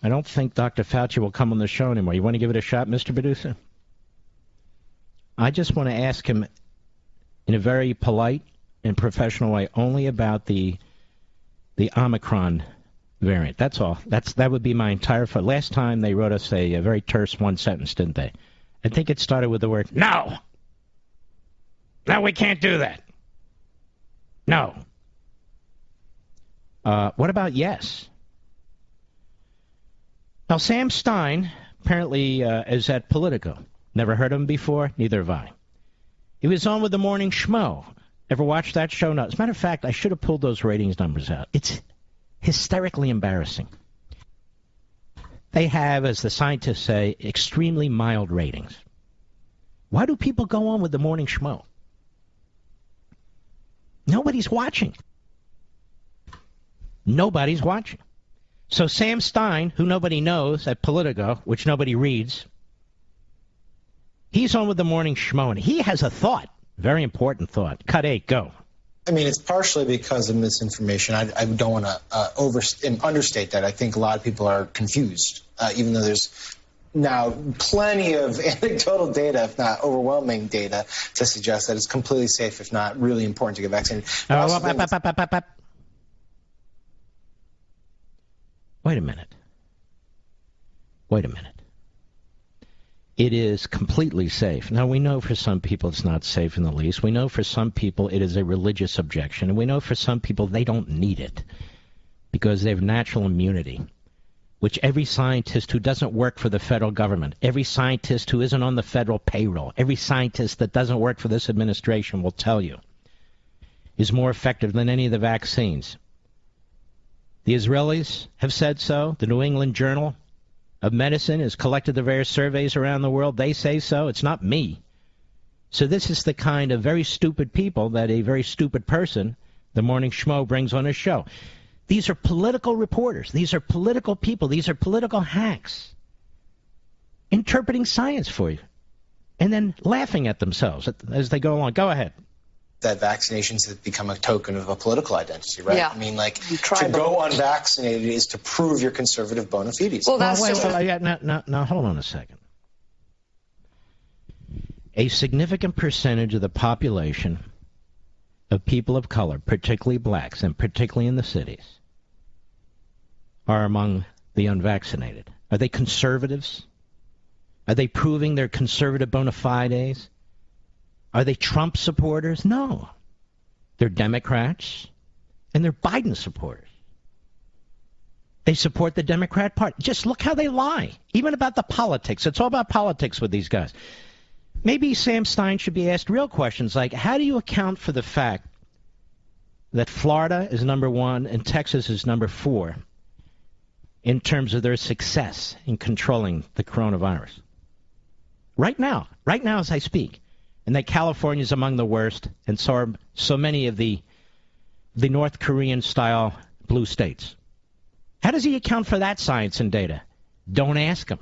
[SPEAKER 2] I don't think Dr. Fauci will come on the show anymore. You want to give it a shot, Mr. Producer? I just want to ask him in a very polite and professional way only about the Omicron variant. That's all. That would be my entire... Last time they wrote us a very terse one sentence, didn't they? I think it started with the word, no! No, we can't do that. No. What about yes? Now, Sam Stein apparently is at Politico. Never heard of him before, neither have I. He was on with the Morning Schmo. Ever watched that show? No. As a matter of fact, I should have pulled those ratings numbers out. It's hysterically embarrassing. They have, as the scientists say, extremely mild ratings. Why do people go on with the Morning Schmo? Nobody's watching. Nobody's watching. So Sam Stein, who nobody knows at Politico, which nobody reads, he's on with the Morning Schmo, and he has a thought, very important thought. Cut 8, go.
[SPEAKER 19] I mean, it's partially because of misinformation. I don't want to understate that. I think a lot of people are confused, even though there's now plenty of anecdotal data, if not overwhelming data, to suggest that it's completely safe, if not really important to get vaccinated.
[SPEAKER 2] Wait a minute. Wait a minute. It is completely safe. Now, we know for some people it's not safe in the least. We know for some people it is a religious objection. And we know for some people they don't need it because they have natural immunity, which every scientist who doesn't work for the federal government, every scientist who isn't on the federal payroll, every scientist that doesn't work for this administration will tell you is more effective than any of the vaccines. The Israelis have said so. The New England Journal of Medicine has collected the various surveys around the world. They say so. It's not me. So this is the kind of very stupid people that a very stupid person, the Morning Schmo, brings on his show. These are political reporters. These are political people. These are political hacks interpreting science for you and then laughing at themselves as they go along. Go ahead.
[SPEAKER 19] That vaccinations have become a token of a political identity, right?
[SPEAKER 9] Yeah.
[SPEAKER 19] I mean, like, to go unvaccinated is to prove your conservative bona fides.
[SPEAKER 9] Well, that's
[SPEAKER 2] now, hold on a second. A significant percentage of the population of people of color, particularly blacks, and particularly in the cities, are among the unvaccinated. Are they conservatives? Are they proving their conservative bona fides? Are they Trump supporters? No. They're Democrats, and they're Biden supporters. They support the Democrat Party. Just look how they lie, even about the politics. It's all about politics with these guys. Maybe Sam Stein should be asked real questions like, how do you account for the fact that Florida is number 1 and Texas is number 4 in terms of their success in controlling the coronavirus? Right now as I speak. And that California is among the worst, and so are so many of the North Korean-style blue states. How does he account for that science and data? Don't ask him.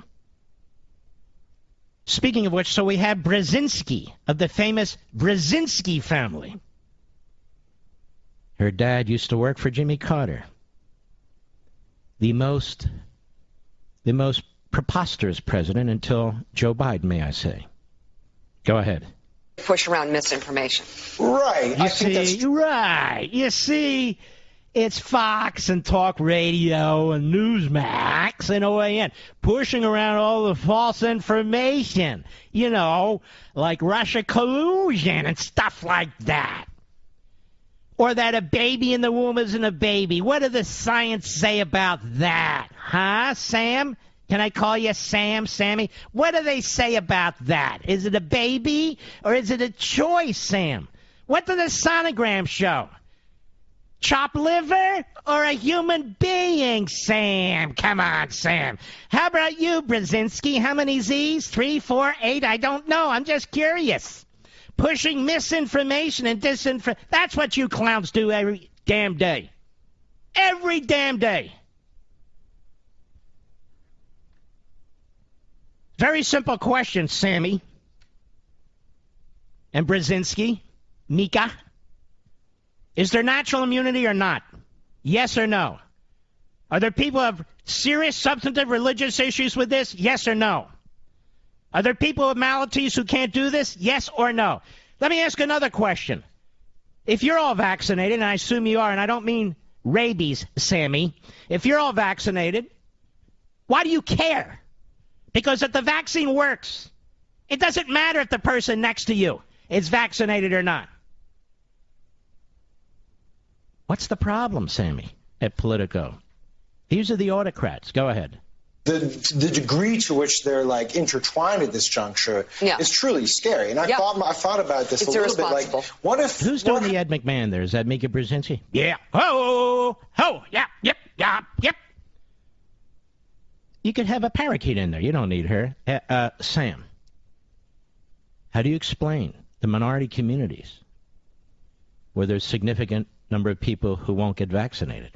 [SPEAKER 2] Speaking of which, so we have Brzezinski of the famous Brzezinski family. Her dad used to work for Jimmy Carter. The most preposterous president until Joe Biden, may I say. Go ahead.
[SPEAKER 9] Push around misinformation.
[SPEAKER 19] Right.
[SPEAKER 2] You see, it's Fox and Talk Radio and Newsmax and OAN pushing around all the false information, like Russia collusion and stuff like that. Or that a baby in the womb isn't a baby. What does the science say about that? Huh, Sam? Can I call you Sam, Sammy? What do they say about that? Is it a baby or is it a choice, Sam?
[SPEAKER 17] What did the sonogram show? Chopped liver or a human being, Sam? Come on, Sam. How about you, Brzezinski? How many Z's? 3, 4, 8? I don't know. I'm just curious. Pushing misinformation and disinformation. That's what you clowns do every damn day. Every damn day. Very simple question, Sammy. And Brzezinski. Mika. Is there natural immunity or not? Yes or no? Are there people who have serious substantive religious issues with this? Yes or no? Are there people with maladies who can't do this? Yes or no? Let me ask another question. If you're all vaccinated, and I assume you are, and I don't mean rabies, Sammy. If you're all vaccinated, why do you care? Because if the vaccine works, it doesn't matter if the person next to you is vaccinated or not. What's the problem, Sammy, at Politico? These are the autocrats. Go ahead.
[SPEAKER 19] The degree to which they're like intertwined at this juncture is truly scary. And I thought about this a little bit. Like, what if
[SPEAKER 2] who's doing the Ed McMahon there? Is that Mika Brzezinski?
[SPEAKER 17] Yeah. Ho, yeah, yep.
[SPEAKER 2] You could have a parakeet in there. You don't need her. Sam, how do you explain the minority communities where there's significant number of people who won't get vaccinated?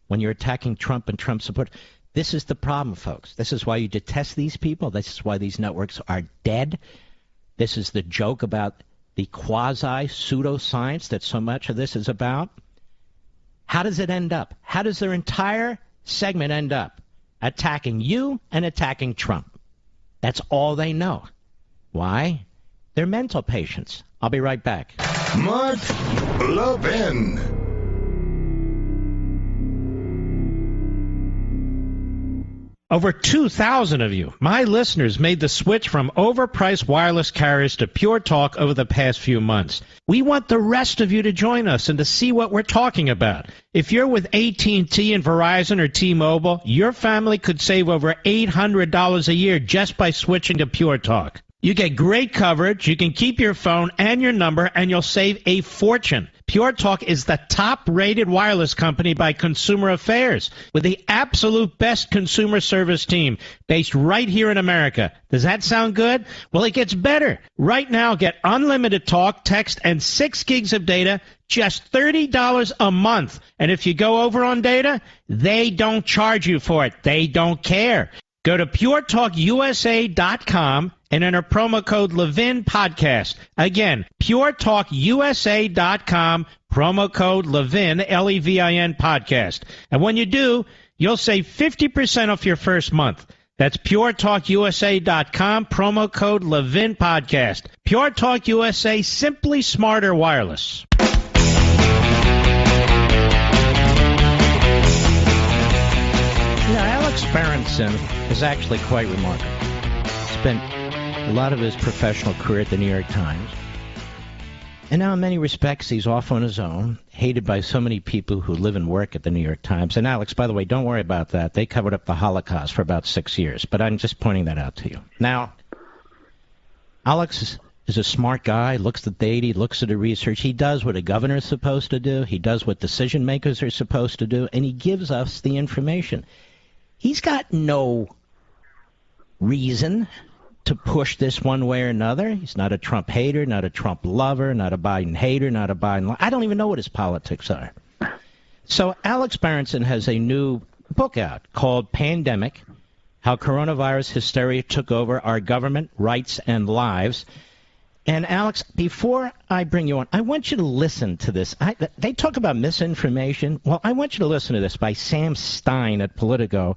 [SPEAKER 2] When you're attacking Trump and Trump support, this is the problem, folks. This is why you detest these people. This is why these networks are dead. This is the joke about the quasi-pseudoscience that so much of this is about. How does it end up? How does their entire segment end up? Attacking you and attacking Trump. That's all they know. Why? They're mental patients. I'll be right back.
[SPEAKER 18] Mark Levin.
[SPEAKER 17] Over 2,000 of you, my listeners, made the switch from overpriced wireless carriers to Pure Talk over the past few months. We want the rest of you to join us and to see what we're talking about. If you're with AT&T and Verizon or T-Mobile, your family could save over $800 a year just by switching to Pure Talk. You get great coverage, you can keep your phone and your number, and you'll save a fortune. Pure Talk is the top-rated wireless company by Consumer Affairs, with the absolute best consumer service team based right here in America. Does that sound good? Well, it gets better. Right now, get unlimited talk, text, and 6 gigs of data, just $30 a month. And if you go over on data, they don't charge you for it. They don't care. Go to puretalkusa.com and enter promo code Levin Podcast. Again, puretalkusa.com, promo code Levin, Levin Podcast. And when you do, you'll save 50% off your first month. That's puretalkusa.com, promo code Levin Podcast. Pure Talk USA, simply smarter wireless.
[SPEAKER 2] Alex Berenson is actually quite remarkable. Spent a lot of his professional career at the New York Times. And now in many respects, he's off on his own, hated by so many people who live and work at the New York Times. And Alex, by the way, don't worry about that. They covered up the Holocaust for about 6 years. But I'm just pointing that out to you. Now, Alex is a smart guy, looks at the data, looks at the research. He does what a governor is supposed to do. He does what decision makers are supposed to do. And he gives us the information. He's got no reason to push this one way or another. He's not a Trump hater, not a Trump lover, not a Biden hater, not a Biden... I don't even know what his politics are. So Alex Berenson has a new book out called Pandemic, How Coronavirus Hysteria Took Over Our Government, Rights, and Lives. And Alex, before I bring you on, I want you to listen to this. They talk about misinformation. Well, I want you to listen to this by Sam Stein at Politico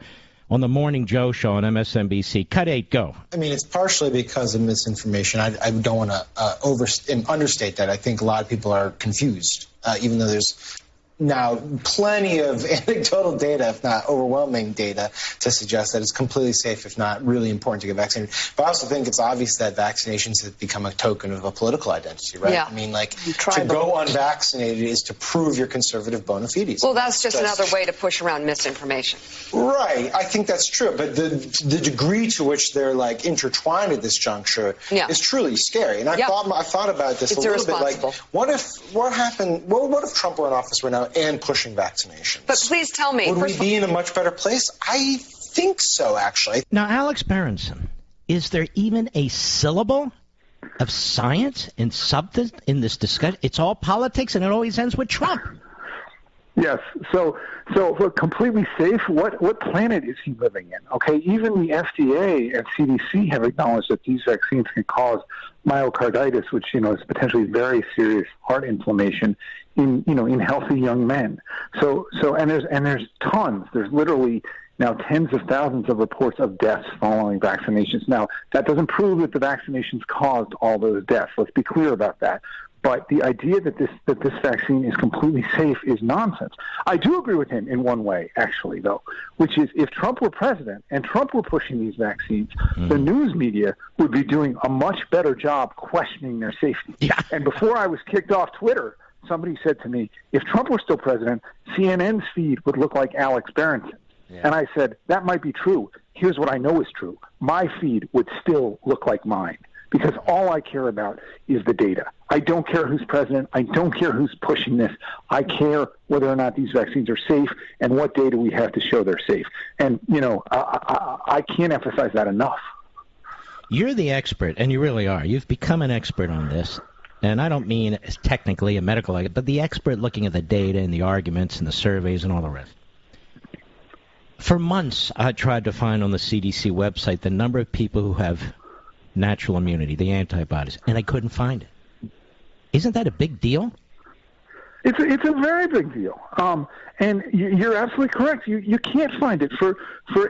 [SPEAKER 2] on the Morning Joe show on MSNBC. Cut 8, go.
[SPEAKER 19] I mean, it's partially because of misinformation. I don't want to understate that. I think a lot of people are confused, even though there's now plenty of anecdotal data, if not overwhelming data, to suggest that it's completely safe, if not really important, to get vaccinated. But I also think it's obvious that vaccinations have become a token of a political identity, right?
[SPEAKER 9] Yeah.
[SPEAKER 19] I mean, like, to go unvaccinated is to prove your conservative bona fides.
[SPEAKER 9] Well, that's just another way to push around misinformation.
[SPEAKER 19] Right. I think that's true. But the degree to which they're, like, intertwined at this juncture is truly scary. And I thought about this a little bit. Like, what if Trump were in office right now and pushing vaccinations?
[SPEAKER 9] But please tell me.
[SPEAKER 19] Would we be in a much better place? I think so, actually.
[SPEAKER 2] Now, Alex Berenson, is there even a syllable of science and substance in this discussion? It's all politics, and it always ends with Trump.
[SPEAKER 20] Yes. So for completely safe, what planet is he living in? Okay, even the FDA and CDC have acknowledged that these vaccines can cause myocarditis, which is potentially very serious heart inflammation in healthy young men. So there's tons. There's literally now tens of thousands of reports of deaths following vaccinations. Now, that doesn't prove that the vaccinations caused all those deaths. Let's be clear about that. But the idea that this vaccine is completely safe is nonsense. I do agree with him in one way, actually, though, which is if Trump were president and Trump were pushing these vaccines, the news media would be doing a much better job questioning their safety.
[SPEAKER 2] Yeah.
[SPEAKER 20] And before I was kicked off Twitter, somebody said to me, if Trump were still president, CNN's feed would look like Alex Berenson. Yeah. And I said, that might be true. Here's what I know is true. My feed would still look like mine, because all I care about is the data. I don't care who's president. I don't care who's pushing this. I care whether or not these vaccines are safe and what data we have to show they're safe. And, I can't emphasize that enough.
[SPEAKER 2] You're the expert, and you really are. You've become an expert on this. And I don't mean as technically a medical expert, but the expert looking at the data and the arguments and the surveys and all the rest. For months, I tried to find on the CDC website the number of people who have natural immunity, the antibodies, and I couldn't find it. Isn't that a big deal?
[SPEAKER 20] It's a very big deal. And you're absolutely correct. You can't find it. For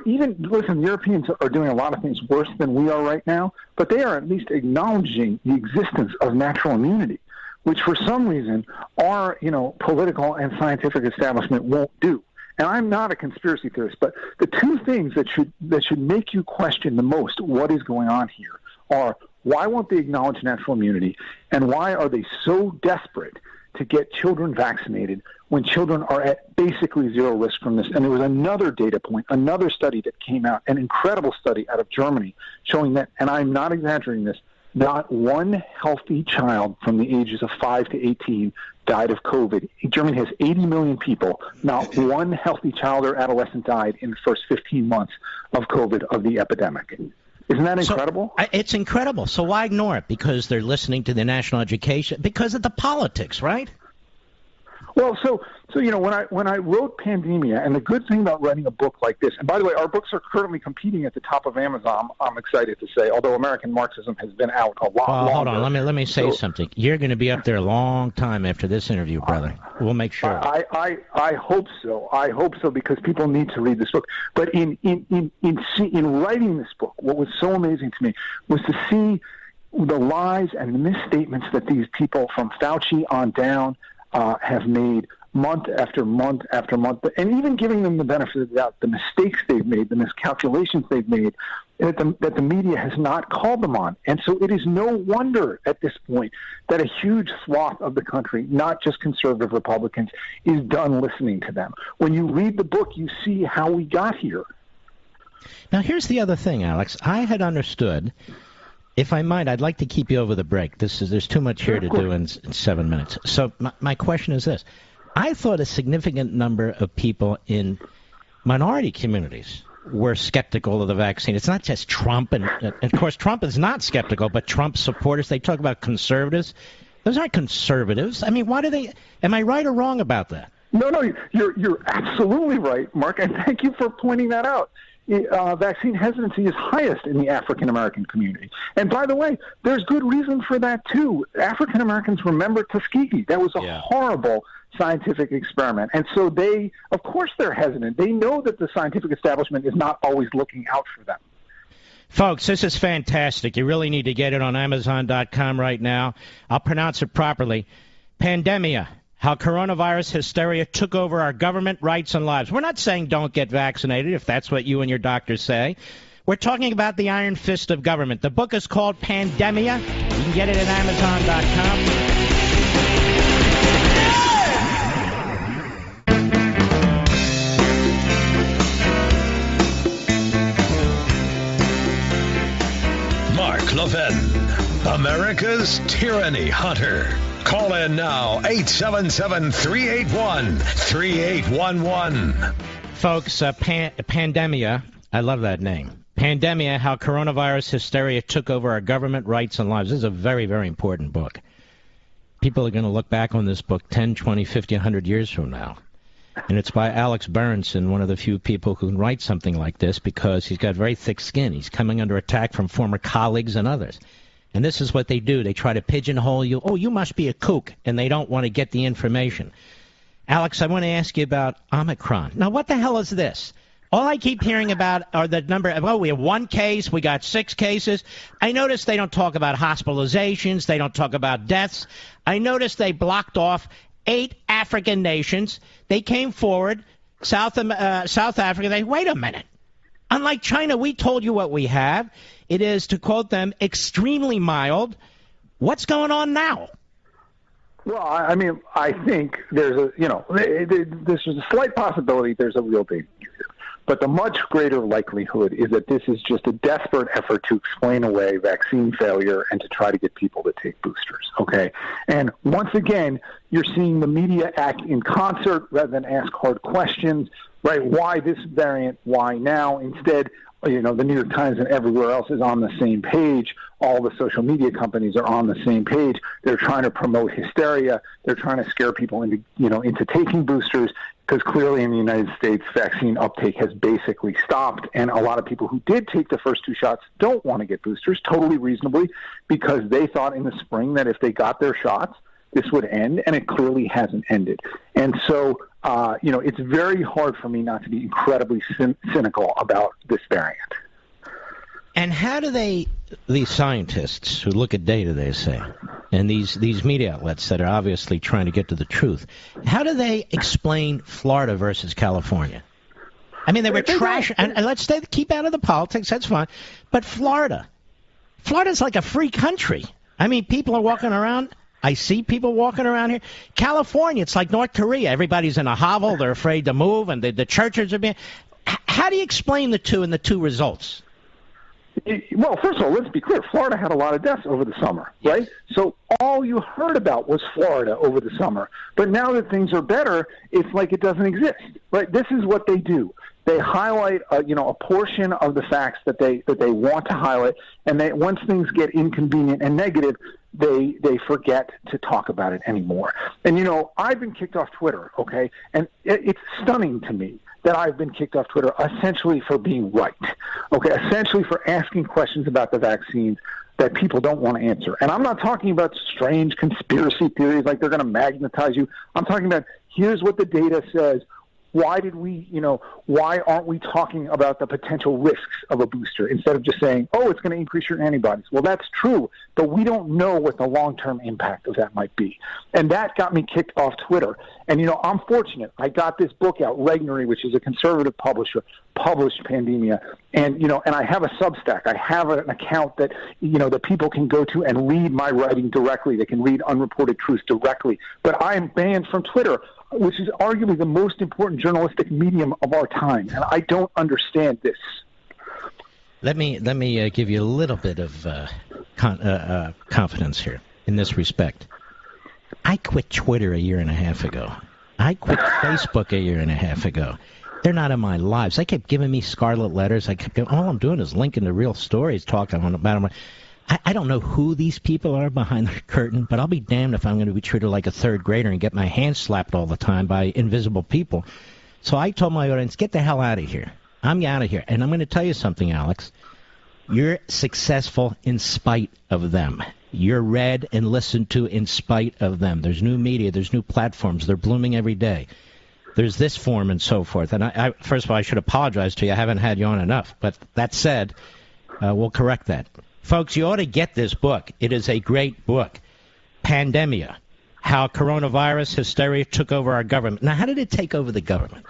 [SPEAKER 20] even, listen, Europeans are doing a lot of things worse than we are right now, but they are at least acknowledging the existence of natural immunity, which for some reason our political and scientific establishment won't do. And I'm not a conspiracy theorist, but the two things that should make you question the most what is going on here are, why won't they acknowledge natural immunity, and why are they so desperate to get children vaccinated when children are at basically zero risk from this? And there was another data point, another study that came out, an incredible study out of Germany, showing that, and I'm not exaggerating this, not one healthy child from the ages of 5 to 18 died of COVID. Germany has 80 million people. Not one healthy child or adolescent died in the first 15 months of COVID, of the epidemic. Isn't that incredible?
[SPEAKER 2] It's incredible. So why ignore it? Because they're listening to the national education? Because of the politics, right?
[SPEAKER 20] Well, so when I wrote Pandemia, and the good thing about writing a book like this, and by the way, our books are currently competing at the top of Amazon, I'm excited to say, although American Marxism has been out a lot longer.
[SPEAKER 2] Hold on, let me say something. You're going to be up there a long time after this interview, brother. We'll make sure.
[SPEAKER 20] I hope so. I hope so, because people need to read this book. But in writing this book, what was so amazing to me was to see the lies and the misstatements that these people from Fauci on down have made month after month after month, and even giving them the benefit of the doubt, the mistakes they've made, the miscalculations they've made, that the media has not called them on. And so it is no wonder at this point that a huge swath of the country, not just conservative Republicans, is done listening to them. When you read the book, you see how we got here.
[SPEAKER 2] Now, here's the other thing, Alex. I had understood, if I might, I'd like to keep you over the break. There's too much here to do in 7 minutes. So my question is this. I thought a significant number of people in minority communities were skeptical of the vaccine. It's not just Trump, and of course Trump is not skeptical, but Trump supporters, they talk about conservatives. Those aren't conservatives. I mean, why do they? Am I right or wrong about that?
[SPEAKER 20] No, you're absolutely right, Mark, and thank you for pointing that out. Vaccine hesitancy is highest in the African-American community. And by the way, there's good reason for that, too. African-Americans remember Tuskegee. That was a horrible scientific experiment. And so of course they're hesitant. They know that the scientific establishment is not always looking out for them.
[SPEAKER 2] Folks, this is fantastic. You really need to get it on Amazon.com right now. I'll pronounce it properly. Pandemia.
[SPEAKER 17] how coronavirus hysteria took over our government, rights, and lives. We're not saying don't get vaccinated if that's what you and your doctors say. We're talking about the iron fist of government. The book is called Pandemia. You can get it at Amazon.com.
[SPEAKER 15] Mark Levin, America's tyranny hunter. Call in now, 877-381-3811.
[SPEAKER 17] Folks, Pandemia, I love that name. Pandemia, how coronavirus hysteria took over our government, rights, and lives. This is a very, very important book. People are going to look back on this book 10, 20, 50, 100 years from now. And it's by Alex Berenson, one of the few people who can write something like this because he's got very thick skin. He's coming under attack from former colleagues and others. And this is what they do. They try to pigeonhole you. Oh, you must be a kook, and they don't want to get the information. Alex, I want to ask you about Omicron. Now, what the hell is this? All I keep hearing about are the number of, we have 1 case, we got 6 cases. I notice they don't talk about hospitalizations. They don't talk about deaths. I notice they blocked off 8 African nations. They came forward, South Africa. They, wait a minute. Unlike China, we told you what we have. It is, to quote them, extremely mild. What's going on now?
[SPEAKER 20] Well, I mean, I think there's there's a slight possibility there's a real danger here. But the much greater likelihood is that this is just a desperate effort to explain away vaccine failure and to try to get people to take boosters, okay? And once again, you're seeing the media act in concert rather than ask hard questions, right? Why this variant? Why now? Instead, the New York Times and everywhere else is on the same page. All the social media companies are on the same page. They're trying to promote hysteria. They're trying to scare people into taking boosters, because clearly in the United States, vaccine uptake has basically stopped. And a lot of people who did take the first 2 shots don't want to get boosters, totally reasonably, because they thought in the spring that if they got their shots, this would end, and it clearly hasn't ended. And so, it's very hard for me not to be incredibly cynical about this variant.
[SPEAKER 17] And how do these scientists who look at data, they say, and these media outlets that are obviously trying to get to the truth, how do they explain Florida versus California? I mean, they were trash, and let's keep out of the politics, that's fine, but Florida's like a free country. I mean, people are walking around. I see people walking around here. California, it's like North Korea. Everybody's in a hovel. They're afraid to move, and the churches are being... How do you explain the two and the 2 results?
[SPEAKER 20] Well, first of all, let's be clear. Florida had a lot of deaths over the summer, right? So all you heard about was Florida over the summer. But now that things are better, it's like it doesn't exist, right? This is what they do. They highlight, a portion of the facts that they want to highlight, and once things get inconvenient and negative, they forget to talk about it anymore. And I've been kicked off Twitter, okay, and it's stunning to me that I've been kicked off Twitter essentially for being right, okay, essentially for asking questions about the vaccines that people don't want to answer. And I'm not talking about strange conspiracy theories like they're going to magnetize you. I'm talking about, here's what the data says. Why aren't we talking about the potential risks of a booster instead of just saying, oh, it's going to increase your antibodies? Well, that's true, but we don't know what the long-term impact of that might be. And that got me kicked off Twitter. And, I'm fortunate. I got this book out, Regnery, which is a conservative publisher, published Pandemia. And, and I have a Substack. I have an account that, that people can go to and read my writing directly. They can read Unreported Truth directly. But I am banned from Twitter, which is arguably the most important journalistic medium of our time, and I don't understand this.
[SPEAKER 17] Let me give you a little bit of confidence here in this respect. I quit Twitter a year and a half ago. I quit Facebook a year and a half ago. They're not in my lives. They kept giving me scarlet letters. All I'm doing is linking to real stories, talking about them. I don't know who these people are behind the curtain, but I'll be damned if I'm going to be treated like a third grader and get my hands slapped all the time by invisible people. So I told my audience, get the hell out of here. I'm out of here. And I'm going to tell you something, Alex. You're successful in spite of them. You're read and listened to in spite of them. There's new media. There's new platforms. They're blooming every day. There's this form and so forth. And I first of all, I should apologize to you. I haven't had you on enough. But that said, we'll correct that. Folks, you ought to get this book. It is a great book. Pandemia,
[SPEAKER 2] how coronavirus hysteria took over our government. Now, how did it take over the government?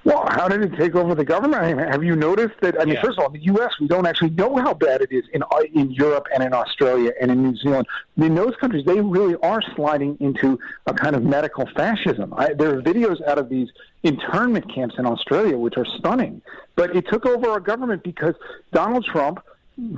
[SPEAKER 20] Well, how did it take over the government? I mean, have you noticed that? I mean, first of all, in the U.S., we don't actually know how bad it is in Europe and in Australia and in New Zealand. In those countries, they really are sliding into a kind of medical fascism. There are videos out of these internment camps in Australia which are stunning. But it took over our government because Donald Trump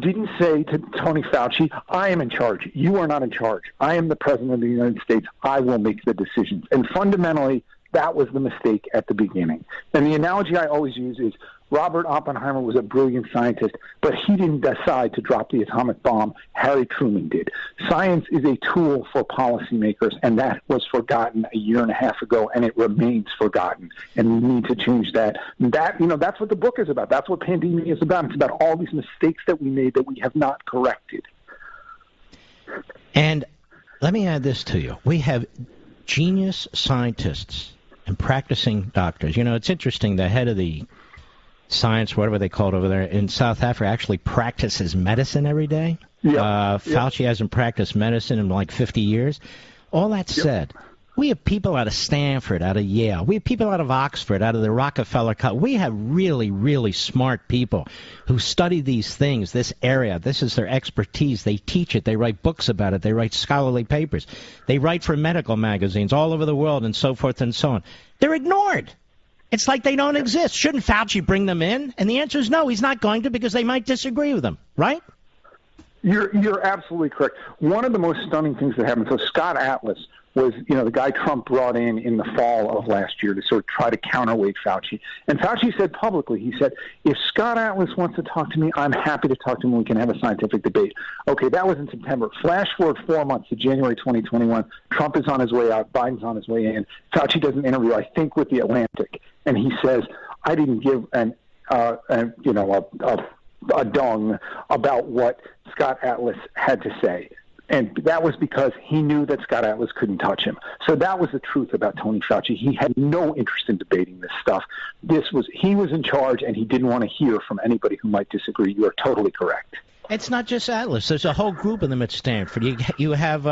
[SPEAKER 20] didn't say to Tony Fauci, I am in charge. You are not in charge. I am the president of the United States. I will make the decisions. And fundamentally, that was the mistake at the beginning. And the analogy I always use is Robert Oppenheimer was a brilliant scientist, but he didn't decide to drop the atomic bomb. Harry Truman did. Science is a tool for policymakers, and that was forgotten a year and a half ago, and it remains forgotten. And we need to change that. That's what the book is about. That's what Pandemia is about. It's about all these mistakes that we made that we have not corrected.
[SPEAKER 2] And let me add this to you. We have genius scientists and practicing doctors. You know, it's interesting, the head of the science, whatever they call it over there, in South Africa actually practices medicine every day. Fauci hasn't practiced medicine in like 50 years. All that said, we have people out of Stanford, out of Yale. We have people out of Oxford, out of the Rockefeller College. We have really, really smart people who study these things, this area. This is their expertise. They teach it. They write books about it. They write scholarly papers. They write for medical magazines all over the world and so forth and so on. They're ignored. It's like they don't exist. Shouldn't Fauci bring them in? And the answer is no, he's not going to, because they might disagree with him, right?
[SPEAKER 20] You're absolutely correct. One of the most stunning things that happened, so Scott Atlas was, the guy Trump brought in the fall of last year to sort of try to counterweight Fauci. And Fauci said publicly, he said, if Scott Atlas wants to talk to me, I'm happy to talk to him and we can have a scientific debate. Okay, that was in September. Flash forward 4 months to January 2021. Trump is on his way out. Biden's on his way in. Fauci does an interview, I think, with The Atlantic. And he says, I didn't give a dung about what Scott Atlas had to say. And that was because he knew that Scott Atlas couldn't touch him. So that was the truth about Tony Fauci. He had no interest in debating this stuff. He was in charge, and he didn't want to hear from anybody who might disagree. You are totally correct.
[SPEAKER 2] It's not just Atlas. There's a whole group of them at Stanford. You have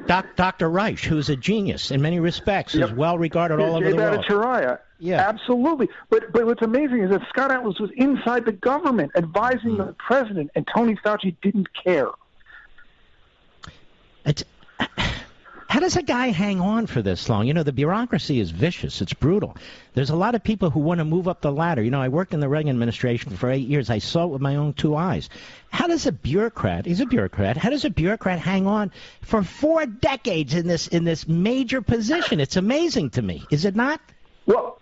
[SPEAKER 2] Dr. Reich, who's a genius in many respects, is well regarded all over the world.
[SPEAKER 20] Chiraya. Yeah, absolutely. But what's amazing is that Scott Atlas was inside the government advising the president, and Tony Fauci didn't care.
[SPEAKER 2] How does a guy hang on for this long? The bureaucracy is vicious. It's brutal. There's a lot of people who want to move up the ladder. I worked in the Reagan administration for 8 years. I saw it with my own 2 eyes. How does a bureaucrat, he's a bureaucrat, how does a bureaucrat hang on for 4 decades in this major position? It's amazing to me. Is it not?
[SPEAKER 20] Well,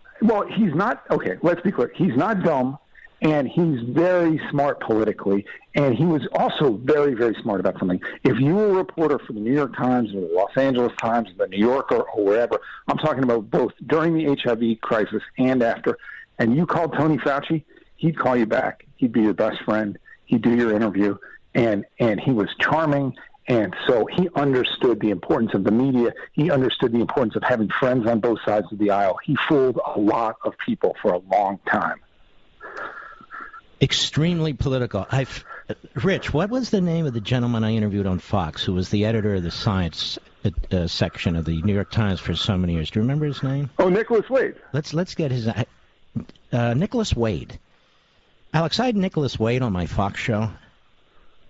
[SPEAKER 20] he's not. Okay, let's be clear. He's not dumb. And he's very smart politically, and he was also very, very smart about something. If you were a reporter for the New York Times or the Los Angeles Times, the New Yorker, or wherever, I'm talking about both during the HIV crisis and after, and you called Tony Fauci, he'd call you back. He'd be your best friend. He'd do your interview, and he was charming. And so he understood the importance of the media. He understood the importance of having friends on both sides of the aisle. He fooled a lot of people for a long time.
[SPEAKER 2] Extremely political. Rich, what was the name of the gentleman I interviewed on Fox who was the editor of the science section of the New York Times for so many years? Do you remember his name?
[SPEAKER 20] Oh, Nicholas Wade.
[SPEAKER 2] Let's get his Nicholas Wade. Alex, I had Nicholas Wade on my Fox show,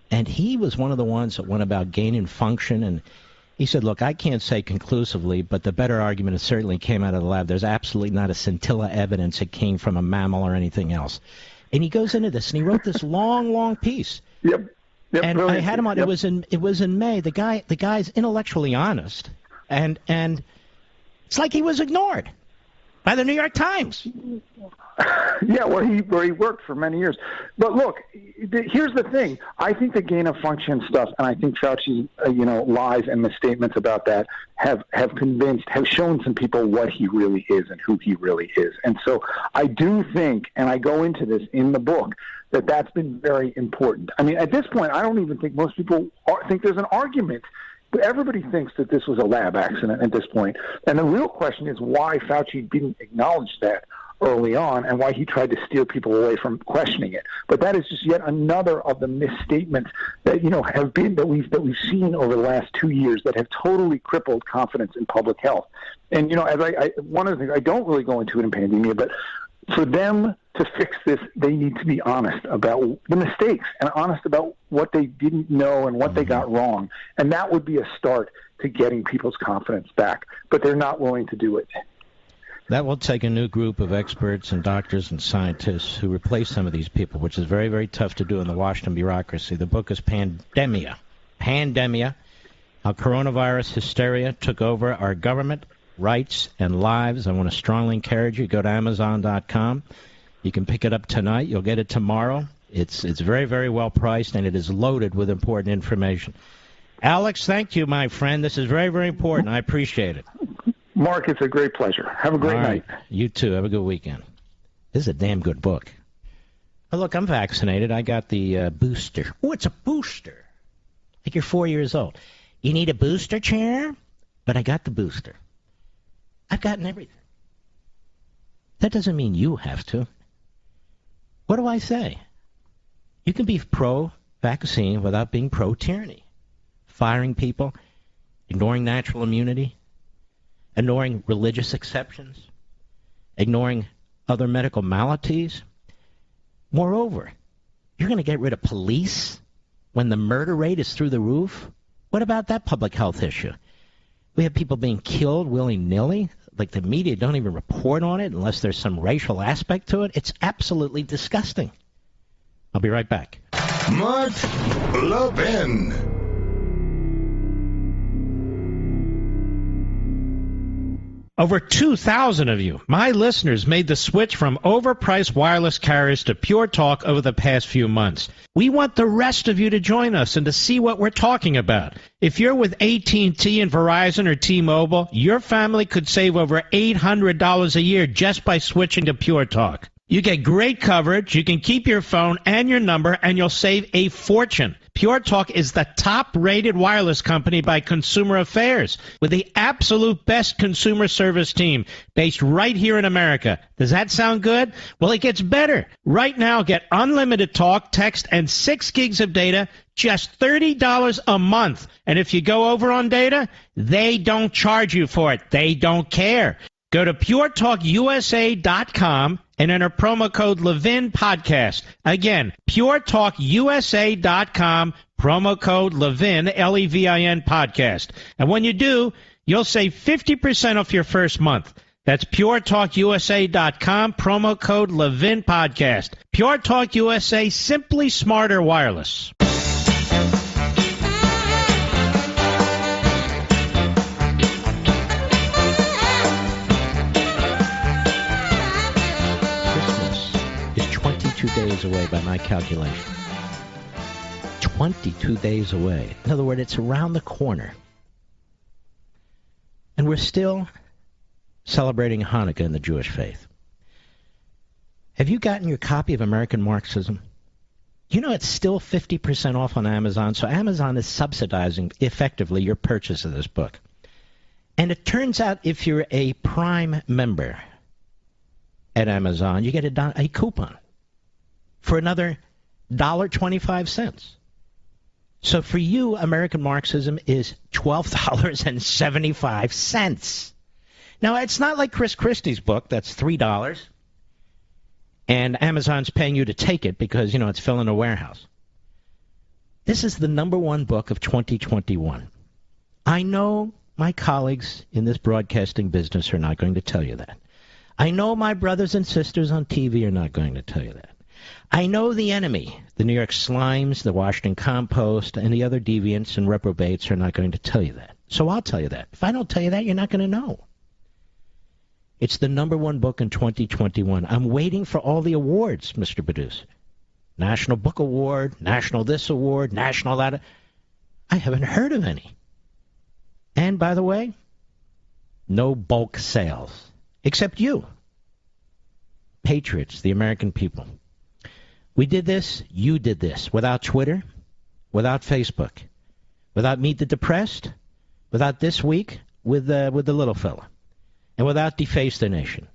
[SPEAKER 2] and he was one of the ones that went about gain and function, and he said, look, I can't say conclusively, but the better argument certainly came out of the lab. There's absolutely not a scintilla evidence it came from a mammal or anything else. And he goes into this, and he wrote this long, long piece.
[SPEAKER 20] Yep.
[SPEAKER 2] And I had him on. Yep. It was in May. The guy's intellectually honest, and it's like he was ignored by the New York Times.
[SPEAKER 20] Yeah, where he worked for many years. But look, here's the thing. I think the gain of function stuff, and I think Fauci's lies and misstatements about that have shown some people what he really is and who he really is. And so I do think, and I go into this in the book, that's been very important. I mean, at this point, I don't even think most people think there's an argument. Everybody thinks that this was a lab accident at this point. And the real question is why Fauci didn't acknowledge that early on and why he tried to steer people away from questioning it. But that is just yet another of the misstatements that we've seen over the last 2 years that have totally crippled confidence in public health. And as one of the things I don't really go into it in pandemia, but for them to fix this, they need to be honest about the mistakes and honest about what they didn't know and what they got wrong. And that would be a start to getting people's confidence back. But they're not willing to do it.
[SPEAKER 2] That will take a new group of experts and doctors and scientists who replace some of these people, which is very, very tough to do in the Washington bureaucracy. The book is Pandemia. Pandemia, how coronavirus hysteria took over our government, rights, and lives. I want to strongly encourage you. Go to Amazon.com. You can pick it up tonight. You'll get it tomorrow. It's very, very well priced, and it is loaded with important information. Alex, thank you, my friend. This is very, very important. I appreciate it.
[SPEAKER 20] Mark, it's a great pleasure. Have a great night.
[SPEAKER 2] You too. Have a good weekend. This is a damn good book. Oh, look, I'm vaccinated. I got the booster. Oh, it's a booster. Like you're 4 years old. You need a booster chair? But I got the booster. I've gotten everything. That doesn't mean you have to. What do I say? You can be pro-vaccine without being pro-tyranny. Firing people, ignoring natural immunity, ignoring religious exceptions, ignoring other medical maladies. Moreover, you're going to get rid of police when the murder rate is through the roof? What about that public health issue? We have people being killed willy-nilly. Like the media don't even report on it unless there's some racial aspect to it. It's absolutely disgusting. I'll be right back.
[SPEAKER 18] Mark Levin.
[SPEAKER 17] Over 2,000 of you, my listeners, made the switch from overpriced wireless carriers to Pure Talk over the past few months. We want the rest of you to join us and to see what we're talking about. If you're with AT&T and Verizon or T-Mobile, your family could save over $800 a year just by switching to Pure Talk. You get great coverage, you can keep your phone and your number, and you'll save a fortune. Pure Talk is the top-rated wireless company by Consumer Affairs with the absolute best consumer service team based right here in America. Does that sound good? Well, it gets better. Right now, get unlimited talk, text, and 6 gigs of data, just $30 a month. And if you go over on data, they don't charge you for it. They don't care. Go to puretalkusa.com and enter promo code Levin Podcast. Again, puretalkusa.com, promo code Levin, Levin Podcast. And when you do, you'll save 50% off your first month. That's puretalkusa.com, promo code Levin Podcast. Pure Talk USA, simply smarter wireless.
[SPEAKER 2] Days away by my calculation. 22 days away. In other words, it's around the corner. And we're still celebrating Hanukkah in the Jewish faith. Have you gotten your copy of American Marxism? You know it's still 50% off on Amazon, so Amazon is subsidizing effectively your purchase of this book. And it turns out if you're a Prime member at Amazon, you get a coupon for another $1.25. So for you, American Marxism is $12.75. Now, it's not like Chris Christie's book, that's $3, and Amazon's paying you to take it because, it's filling a warehouse. This is the #1 book of 2021. I know my colleagues in this broadcasting business are not going to tell you that. I know my brothers and sisters on TV are not going to tell you that. I know the enemy, the New York Slimes, the Washington Compost, and the other deviants and reprobates are not going to tell you that. So I'll tell you that. If I don't tell you that, you're not going to know. It's the #1 book in 2021. I'm waiting for all the awards, Mr. Producer. National Book Award, National this award, National that. I haven't heard of any. And, by the way, no bulk sales. Except you. Patriots, the American people. We did this, you did this, without Twitter, without Facebook, without Meet the Depressed, without This Week with the little fella, and without Deface the Nation.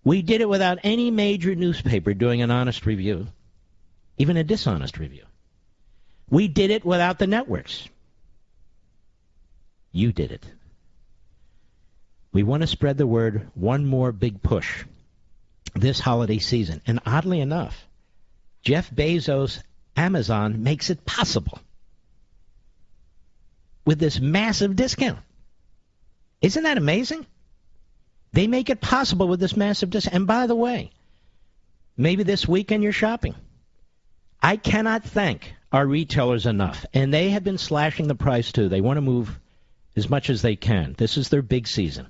[SPEAKER 2] We did it without any major newspaper doing an honest review, even a dishonest review. We did it without the networks. You did it. We want to spread the word, one more big push this holiday season. And oddly enough, Jeff Bezos' Amazon makes it possible with this massive discount. Isn't that amazing? They make it possible with this massive discount. And by the way, maybe this weekend you're shopping. I cannot thank our retailers enough. And they have been slashing the price, too. They want to move as much as they can. This is their big season.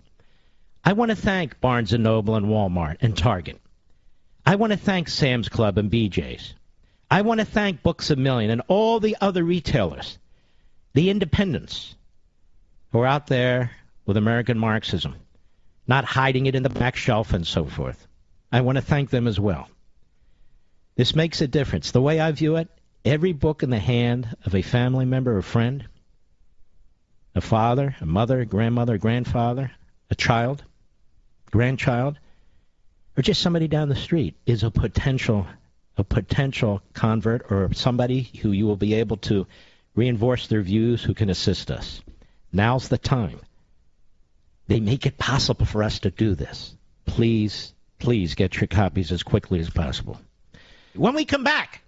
[SPEAKER 2] I want to thank Barnes & Noble and Walmart and Target. I want to thank Sam's Club and BJ's. I want to thank Books A Million and all the other retailers, the independents who are out there with American Marxism, not hiding it in the back shelf and so forth. I want to thank them as well. This makes a difference. The way I view it, every book in the hand of a family member or friend, a father, a mother, a grandmother, a grandfather, a child, grandchild, or just somebody down the street is a potential convert or somebody who you will be able to reinforce their views, who can assist us. Now's the time. They make it possible for us to do this. Please, please get your copies as quickly as possible. When we come back,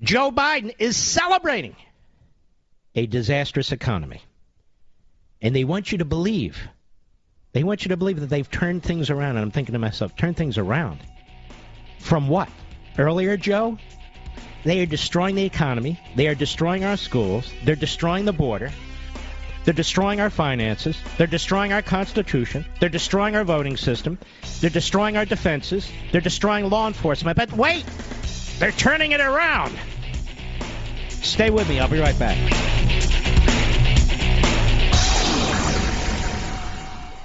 [SPEAKER 2] Joe Biden is celebrating a disastrous economy. And they want you to believe that they've turned things around. And I'm thinking to myself, turn things around? From what? Earlier, Joe, they are destroying the economy. They are destroying our schools. They're destroying the border. They're destroying our finances. They're destroying our Constitution. They're destroying our voting system. They're destroying our defenses. They're destroying law enforcement. But wait, they're turning it around. Stay with me. I'll be right back.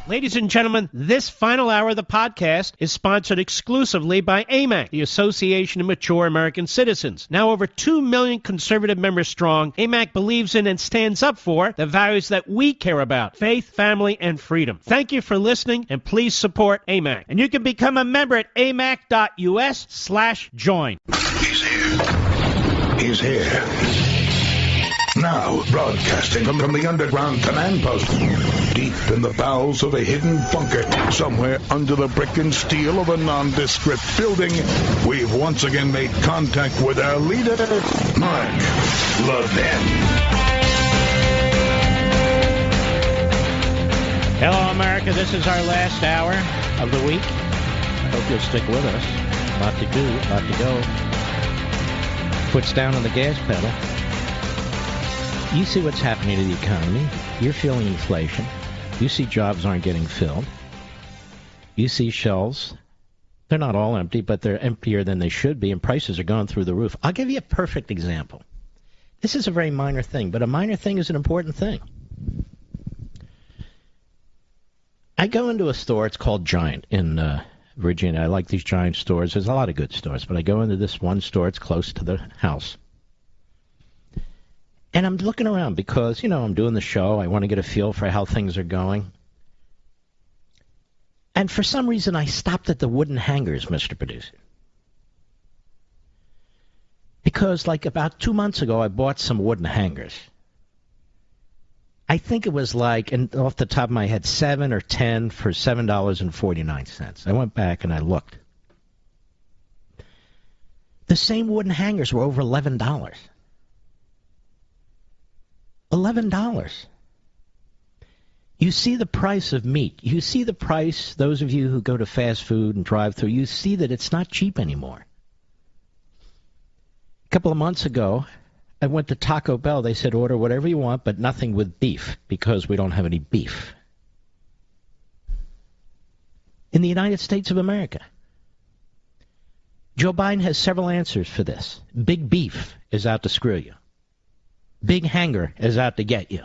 [SPEAKER 17] Ladies and gentlemen, this final hour of the podcast is sponsored exclusively by AMAC, the Association of Mature American Citizens. Now over 2 million conservative members strong, AMAC believes in and stands up for the values that we care about: faith, family, and freedom. Thank you for listening, and please support AMAC. And you can become a member at amac.us/join.
[SPEAKER 18] He's here. He's here. Now, broadcasting from the underground command post, deep in the bowels of a hidden bunker, somewhere under the brick and steel of a nondescript building, we've once again made contact with our leader, Mark Levin.
[SPEAKER 2] Hello, America. This is our last hour of the week. I hope you'll stick with us. A lot to do, a lot to go. Puts down on the gas pedal. You see what's happening to the economy. You're feeling inflation. You see jobs aren't getting filled. You see shelves. They're not all empty, but they're emptier than they should be, and prices are going through the roof. I'll give you a perfect example. This is a very minor thing, but a minor thing is an important thing. I go into a store. It's called Giant in Virginia. I like these Giant stores. There's a lot of good stores, but I go into this one store. It's close to the house. And I'm looking around because, I'm doing the show. I want to get a feel for how things are going. And for some reason, I stopped at the wooden hangers, Mr. Producer. Because, about 2 months ago, I bought some wooden hangers. I think it was and off the top of my head, 7 or 10 for $7.49. I went back and I looked. The same wooden hangers were over $11. $11. You see the price of meat. You see the price, those of you who go to fast food and drive through, you see that it's not cheap anymore. A couple of months ago, I went to Taco Bell. They said, order whatever you want, but nothing with beef, because we don't have any beef. In the United States of America, Joe Biden has several answers for this. Big beef is out to screw you. Big hanger is out to get you.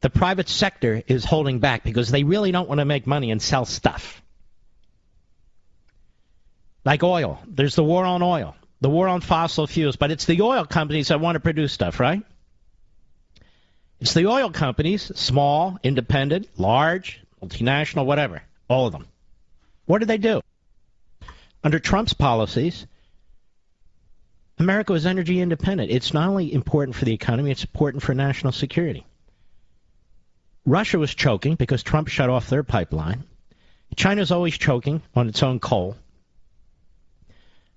[SPEAKER 2] The private sector is holding back because they really don't want to make money and sell stuff. Like oil. There's the war on oil, the war on fossil fuels, but it's the oil companies that want to produce stuff, right? It's the oil companies, small, independent, large, multinational, whatever, all of them. What did they do? Under Trump's policies, America was energy independent. It's not only important for the economy, it's important for national security. Russia was choking because Trump shut off their pipeline. China's always choking on its own coal.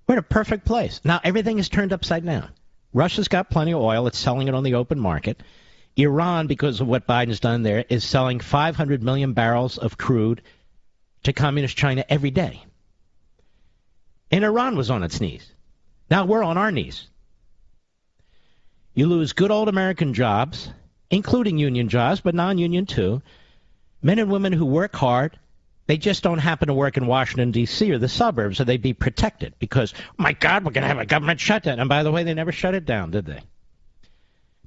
[SPEAKER 2] We're in a perfect place. Now, everything is turned upside down. Russia's got plenty of oil. It's selling it on the open market. Iran, because of what Biden's done there, is selling 500 million barrels of crude to communist China every day. And Iran was on its knees. Now we're on our knees. You lose good old American jobs, including union jobs, but non-union too. Men and women who work hard, they just don't happen to work in Washington, D.C. or the suburbs, so they'd be protected because, oh my God, we're going to have a government shutdown. And by the way, they never shut it down, did they?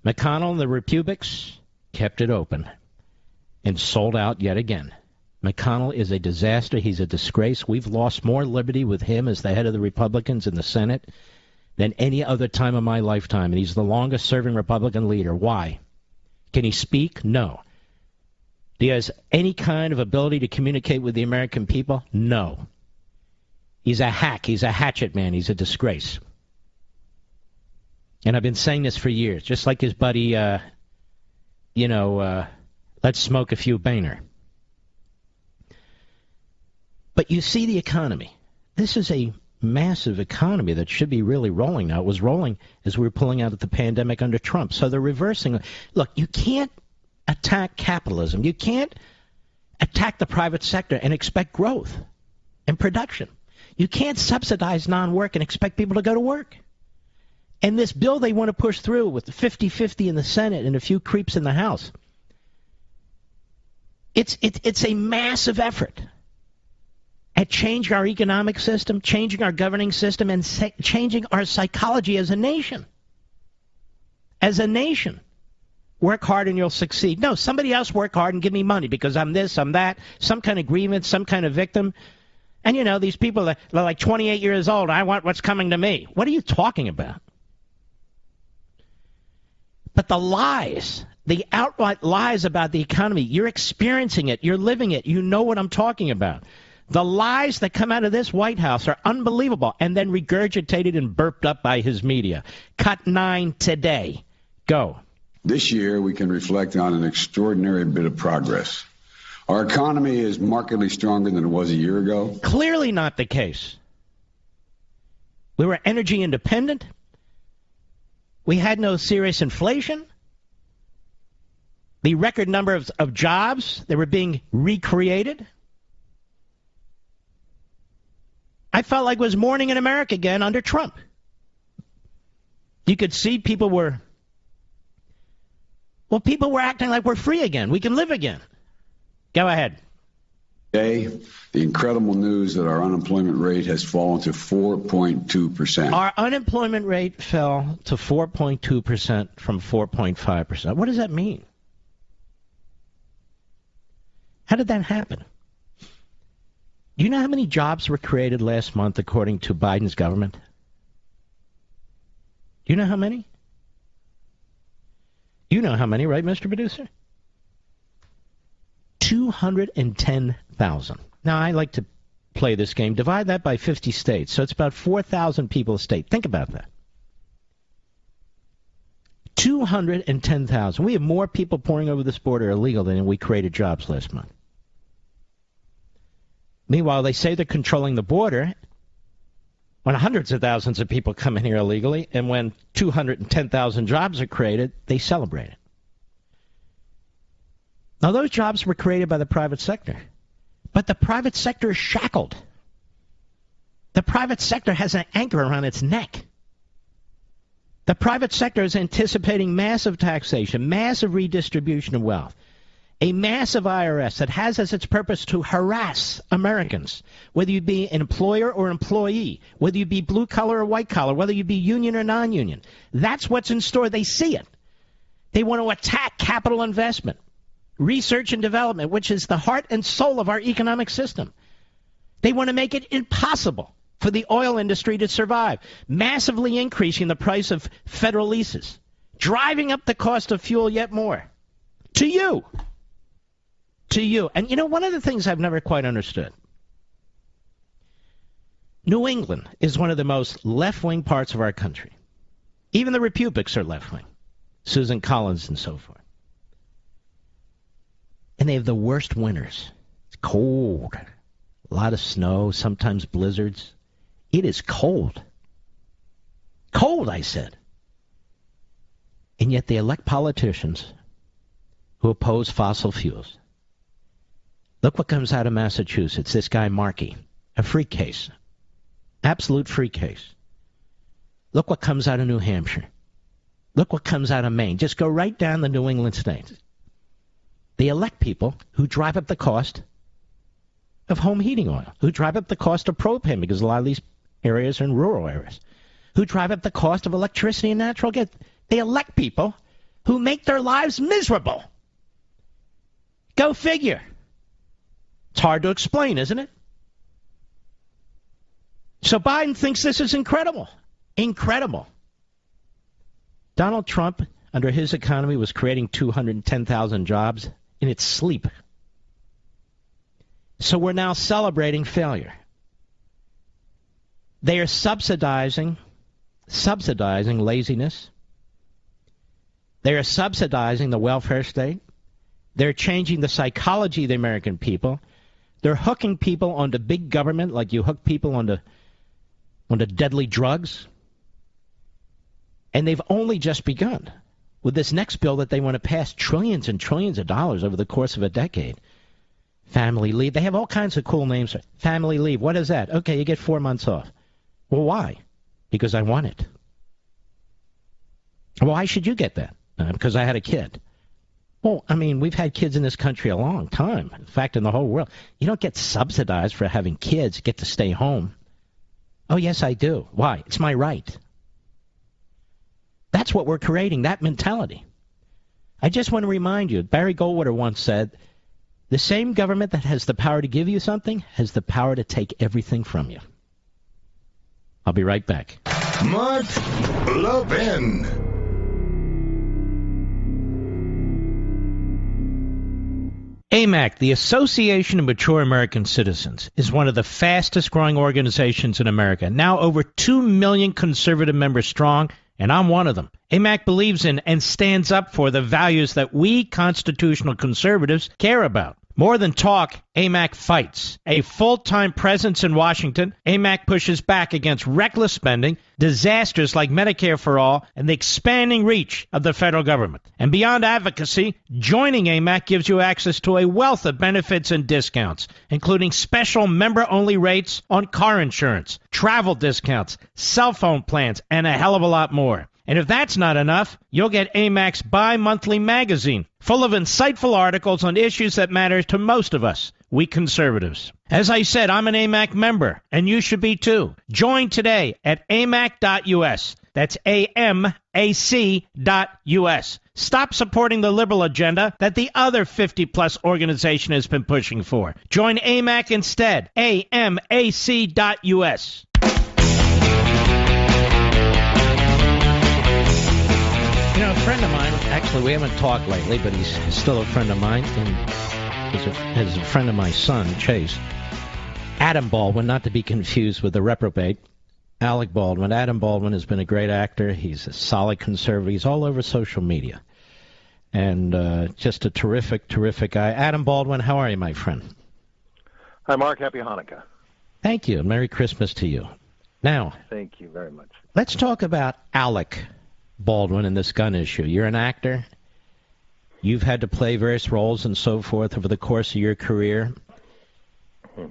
[SPEAKER 2] McConnell and the Republics kept it open and sold out yet again. McConnell is a disaster. He's a disgrace. We've lost more liberty with him as the head of the Republicans in the Senate than any other time of my lifetime. And he's the longest-serving Republican leader. Why? Can he speak? No. Do he has any kind of ability to communicate with the American people? No. He's a hack. He's a hatchet man. He's a disgrace. And I've been saying this for years, just like his buddy, Let's Smoke a Few Boehner. But you see the economy. This is a massive economy that should be really rolling now. It was rolling as we were pulling out of the pandemic under Trump. So they're reversing. Look, you can't attack capitalism. You can't attack the private sector and expect growth and production. You can't subsidize non-work and expect people to go to work. And this bill they want to push through with the 50-50 in the Senate and a few creeps in the House, it's a massive effort at changing our economic system, changing our governing system, and changing our psychology as a nation. As a nation. Work hard and you'll succeed. No, somebody else work hard and give me money because I'm this, I'm that, some kind of grievance, some kind of victim. And, these people are like 28 years old. I want what's coming to me. What are you talking about? But the lies, the outright lies about the economy, you're experiencing it. You're living it. You know what I'm talking about. The lies that come out of this White House are unbelievable and then regurgitated and burped up by his media. Cut 9 today. Go.
[SPEAKER 11] This year, we can reflect on an extraordinary bit of progress. Our economy is markedly stronger than it was a year ago.
[SPEAKER 2] Clearly not the case. We were energy independent. We had no serious inflation. The record number of jobs that were being recreated. I felt like it was morning in America again under Trump. You could see people were acting like we're free again. We can live again. Go ahead.
[SPEAKER 11] Today, the incredible news that our unemployment rate has fallen to 4.2%.
[SPEAKER 2] Our unemployment rate fell to 4.2% from 4.5%. What does that mean? How did that happen? Do you know how many jobs were created last month according to Biden's government? Do you know how many? You know how many, right, Mr. Producer? 210,000. Now, I like to play this game. Divide that by 50 states. So it's about 4,000 people a state. Think about that. 210,000. We have more people pouring over this border illegal than we created jobs last month. Meanwhile, they say they're controlling the border when hundreds of thousands of people come in here illegally, and when 210,000 jobs are created, they celebrate it. Now, those jobs were created by the private sector, but the private sector is shackled. The private sector has an anchor around its neck. The private sector is anticipating massive taxation, massive redistribution of wealth, a massive IRS that has as its purpose to harass Americans, whether you be an employer or employee, whether you be blue collar or white collar, whether you be union or non-union. That's what's in store. They see it. They want to attack capital investment, research and development, which is the heart and soul of our economic system. They want to make it impossible for the oil industry to survive, massively increasing the price of federal leases, driving up the cost of fuel yet more. To you. And one of the things I've never quite understood, New England is one of the most left-wing parts of our country. Even the Republicans are left-wing. Susan Collins and so forth. And they have the worst winters. It's cold. A lot of snow, sometimes blizzards. It is cold. Cold, I said. And yet they elect politicians who oppose fossil fuels. Look what comes out of Massachusetts. This guy Markey. A freak case. Absolute freak case. Look what comes out of New Hampshire. Look what comes out of Maine. Just go right down the New England states. They elect people who drive up the cost of home heating oil, who drive up the cost of propane, because a lot of these areas are in rural areas, who drive up the cost of electricity and natural gas. They elect people who make their lives miserable. Go figure. It's hard to explain, isn't it? So Biden thinks this is incredible. Incredible. Donald Trump, under his economy, was creating 210,000 jobs in its sleep. So we're now celebrating failure. They are subsidizing laziness. They are subsidizing the welfare state. They're changing the psychology of the American people. They're hooking people onto big government like you hook people onto deadly drugs. And they've only just begun with this next bill that they want to pass trillions and trillions of dollars over the course of a decade. Family leave. They have all kinds of cool names. Family leave. What is that? Okay, you get 4 months off. Well, why? Because I want it. Why should you get that? Because I had a kid. Well, I mean, we've had kids in this country a long time. In fact, in the whole world. You don't get subsidized for having kids, get to stay home. Oh, yes, I do. Why? It's my right. That's what we're creating, that mentality. I just want to remind you, Barry Goldwater once said, the same government that has the power to give you something has the power to take everything from you. I'll be right back.
[SPEAKER 18] Mark Levin.
[SPEAKER 17] AMAC, the Association of Mature American Citizens, is one of the fastest growing organizations in America. Now over 2 million conservative members strong, and I'm one of them. AMAC believes in and stands up for the values that we constitutional conservatives care about. More than talk, AMAC fights. A full-time presence in Washington, AMAC pushes back against reckless spending, disasters like Medicare for All, and the expanding reach of the federal government. And beyond advocacy, joining AMAC gives you access to a wealth of benefits and discounts, including special member-only rates on car insurance, travel discounts, cell phone plans, and a hell of a lot more. And if that's not enough, you'll get AMAC's bi-monthly magazine, full of insightful articles on issues that matter to most of us, we conservatives. As I said, I'm an AMAC member, and you should be too. Join today at amac.us. That's AMAC.us. Stop supporting the liberal agenda that the other 50-plus organization has been pushing for. Join AMAC instead. AMAC.us.
[SPEAKER 2] You know, a friend of mine, actually we haven't talked lately, but he's still a friend of mine, and is a friend of my son, Chase. Adam Baldwin, not to be confused with the reprobate, Alec Baldwin. Adam Baldwin has been a great actor. He's a solid conservative. He's all over social media. And just a terrific, terrific guy. Adam Baldwin, how are you, my friend?
[SPEAKER 21] Hi, Mark. Happy Hanukkah.
[SPEAKER 2] Thank you. Merry Christmas to you. Now,
[SPEAKER 21] thank you very much.
[SPEAKER 2] Let's talk about Alec Baldwin and this gun issue. You're an actor. You've had to play various roles and so forth over the course of your career.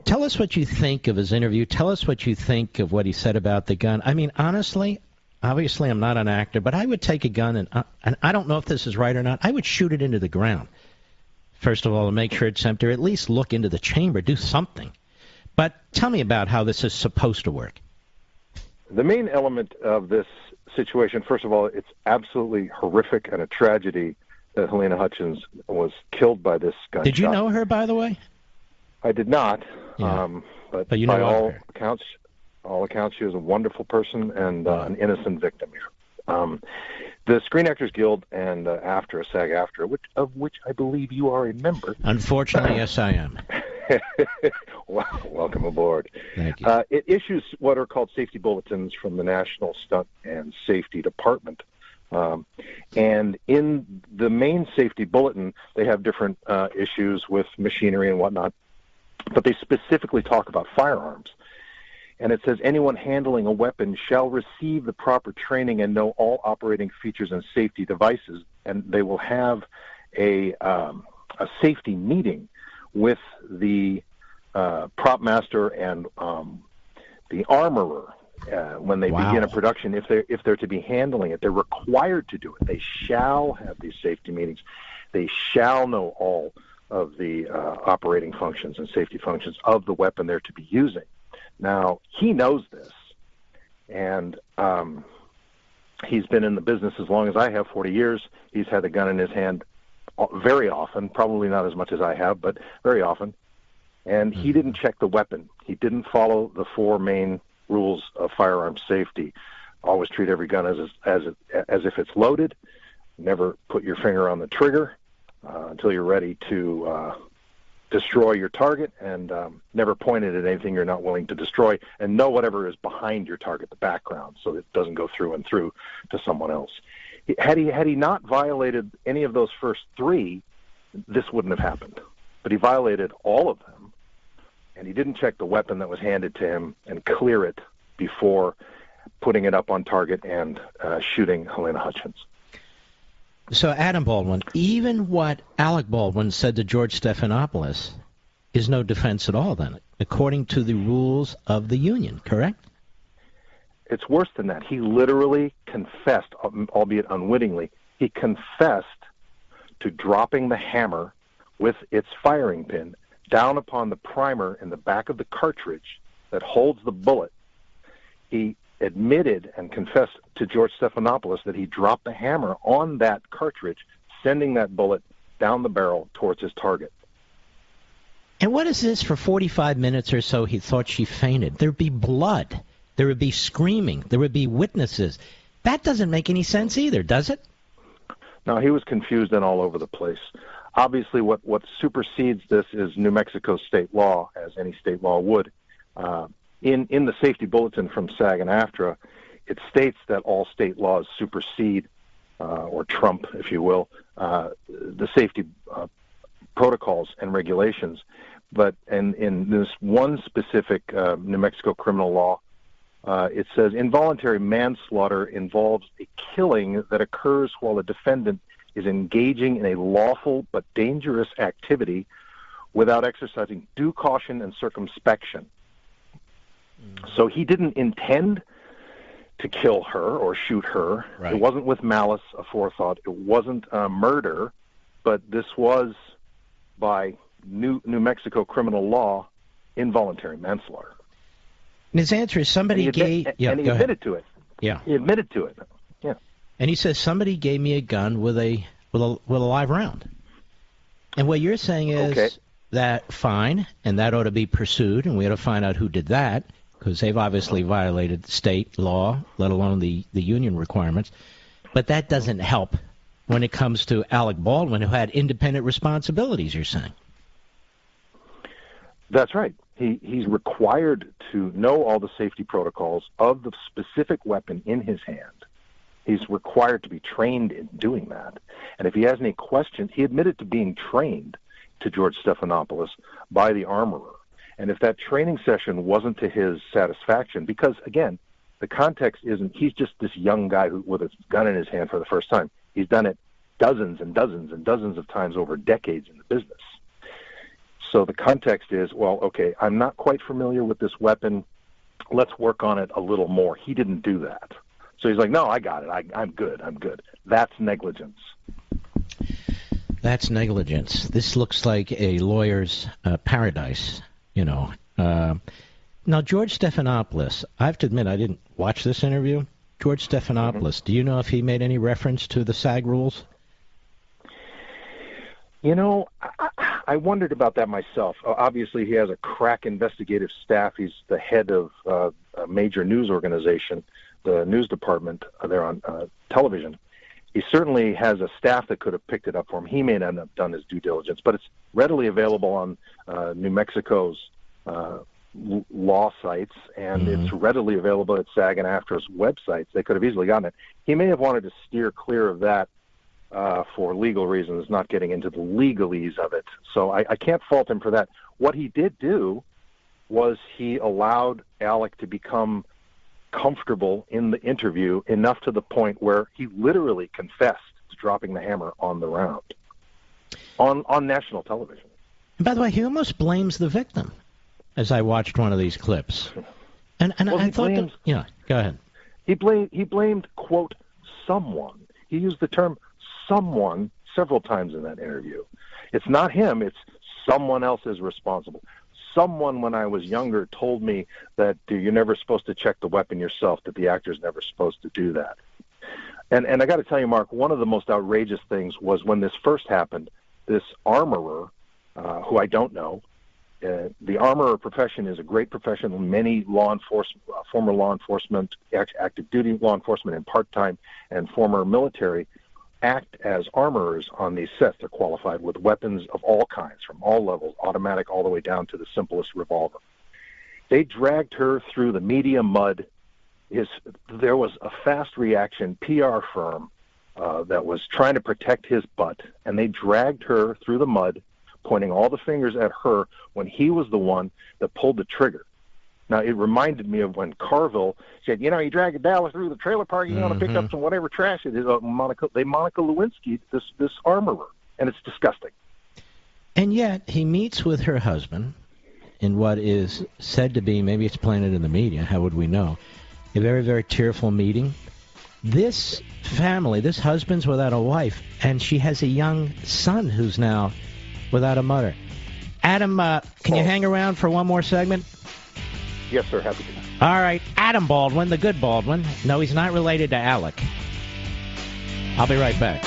[SPEAKER 2] Tell us what you think of his interview. Tell us what you think of what he said about the gun. I mean, honestly, obviously I'm not an actor, but I would take a gun, and I don't know if this is right or not, I would shoot it into the ground. First of all, to make sure it's empty, or at least look into the chamber, do something. But tell me about how this is supposed to work.
[SPEAKER 21] The main element of this situation, first of all, it's absolutely horrific and a tragedy that Helena Hutchins was killed by this gunshot.
[SPEAKER 2] Did you know her, by the way?
[SPEAKER 21] I did not,
[SPEAKER 2] yeah.
[SPEAKER 21] but
[SPEAKER 2] you know
[SPEAKER 21] by all accounts, she was a wonderful person and an innocent victim here. The Screen Actors Guild and AFTRA, SAG-AFTRA, of which I believe you are a member.
[SPEAKER 2] Unfortunately, yes, I am.
[SPEAKER 21] Welcome aboard.
[SPEAKER 2] Thank you.
[SPEAKER 21] It issues what are called safety bulletins from the National Stunt and Safety Department. And in the main safety bulletin, they have different issues with machinery and whatnot, but they specifically talk about firearms. And it says anyone handling a weapon shall receive the proper training and know all operating features and safety devices, and they will have a safety meeting with the prop master and the armorer when they begin a production. If they're to be handling it, they're required to do it. They shall have these safety meetings. They shall know all of the operating functions and safety functions of the weapon they're to be using. Now, he knows this, and he's been in the business as long as I have, 40 years. He's had a gun in his hand very often, probably not as much as I have, but very often. And he didn't check the weapon. He didn't follow the 4 main rules of firearm safety. Always treat every gun as if it's loaded. Never put your finger on the trigger until you're ready to destroy your target, and never point it at anything you're not willing to destroy, and know whatever is behind your target, the background, so it doesn't go through and through to someone else. Had he not violated any of those first 3, this wouldn't have happened. But he violated all of them, and he didn't check the weapon that was handed to him and clear it before putting it up on target and shooting Helena Hutchins.
[SPEAKER 2] So, Adam Baldwin, even what Alec Baldwin said to George Stephanopoulos is no defense at all, then, according to the rules of the union, correct?
[SPEAKER 21] It's worse than that. He literally confessed, albeit unwittingly, he confessed to dropping the hammer with its firing pin down upon the primer in the back of the cartridge that holds the bullet. He admitted and confessed to George Stephanopoulos that he dropped the hammer on that cartridge, sending that bullet down the barrel towards his target.
[SPEAKER 2] And what is this? For 45 minutes or so, he thought she fainted. There'd be blood. There would be screaming. There would be witnesses. That doesn't make any sense either, does it?
[SPEAKER 21] No, he was confused and all over the place. Obviously, what supersedes this is New Mexico state law, as any state law would. In the safety bulletin from SAG-AFTRA, it states that all state laws supersede or trump, if you will, the safety protocols and regulations. But in this one specific New Mexico criminal law, it says involuntary manslaughter involves a killing that occurs while the defendant is engaging in a lawful but dangerous activity without exercising due caution and circumspection. So he didn't intend to kill her or shoot her. Right. It wasn't with malice aforethought. It wasn't murder, but this was, by New Mexico criminal law, involuntary manslaughter.
[SPEAKER 2] And his answer is somebody gave...
[SPEAKER 21] And he admitted to it.
[SPEAKER 2] Yeah.
[SPEAKER 21] He admitted to it. Yeah.
[SPEAKER 2] And he says somebody gave me a gun with a live round. And what you're saying is that fine, and that ought to be pursued, and we ought to find out who did that, because they've obviously violated state law, let alone the union requirements. But that doesn't help when it comes to Alec Baldwin, who had independent responsibilities, you're saying.
[SPEAKER 21] That's right. He's required to know all the safety protocols of the specific weapon in his hand. He's required to be trained in doing that. And if he has any questions, he admitted to being trained to George Stephanopoulos by the armorer. And if that training session wasn't to his satisfaction, because, again, the context isn't he's just this young guy with a gun in his hand for the first time. He's done it dozens and dozens and dozens of times over decades in the business. So the context is, well, okay, I'm not quite familiar with this weapon. Let's work on it a little more. He didn't do that. So he's like, no, I got it. I'm good. That's negligence.
[SPEAKER 2] That's negligence. This looks like a lawyer's paradise, you know. Now, George Stephanopoulos, I have to admit I didn't watch this interview. George Stephanopoulos, do you know if he made any reference to the SAG rules?
[SPEAKER 21] You know, I wondered about that myself. Obviously, he has a crack investigative staff. He's the head of a major news organization, the news department there on television. He certainly has a staff that could have picked it up for him. He may not have done his due diligence, but it's readily available on New Mexico's law sites, and it's readily available at SAG and AFTRA's websites. They could have easily gotten it. He may have wanted to steer clear of that for legal reasons, not getting into the legalese of it. So I can't fault him for that. What he did do was he allowed Alec to become comfortable in the interview enough to the point where he literally confessed to dropping the hammer on the round on national television.
[SPEAKER 2] And by the way, he almost blames the victim as I watched one of these clips. And I thought go ahead.
[SPEAKER 21] He blamed, quote, someone. He used the term someone several times in that interview. It's not him, it's someone else is responsible. Someone, when I was younger, told me that you're never supposed to check the weapon yourself, that the actor's never supposed to do that. And I got to tell you, Mark, one of the most outrageous things was when this first happened, this armorer, who I don't know, the armorer profession is a great profession. Many law enforcement, former law enforcement, active duty law enforcement and part-time, and former military act as armorers on these sets. They're qualified with weapons of all kinds, from all levels, automatic all the way down to the simplest revolver. They dragged her through the media mud. There was a fast reaction PR firm that was trying to protect his butt, and they dragged her through the mud, pointing all the fingers at her when he was the one that pulled the trigger. Now, it reminded me of when Carville said, you dragged Dallas through the trailer park, you want to pick up some whatever trash it is. Monica Lewinsky, this armorer, and it's disgusting.
[SPEAKER 2] And yet, he meets with her husband in what is said to be, maybe it's planted in the media, how would we know, a very, very tearful meeting. This family, this husband's without a wife, and she has a young son who's now without a mother. Adam, can you hang around for one more segment?
[SPEAKER 21] Yes, sir. Happy to.
[SPEAKER 2] All right. Adam Baldwin, the good Baldwin. No, he's not related to Alec. I'll be right back.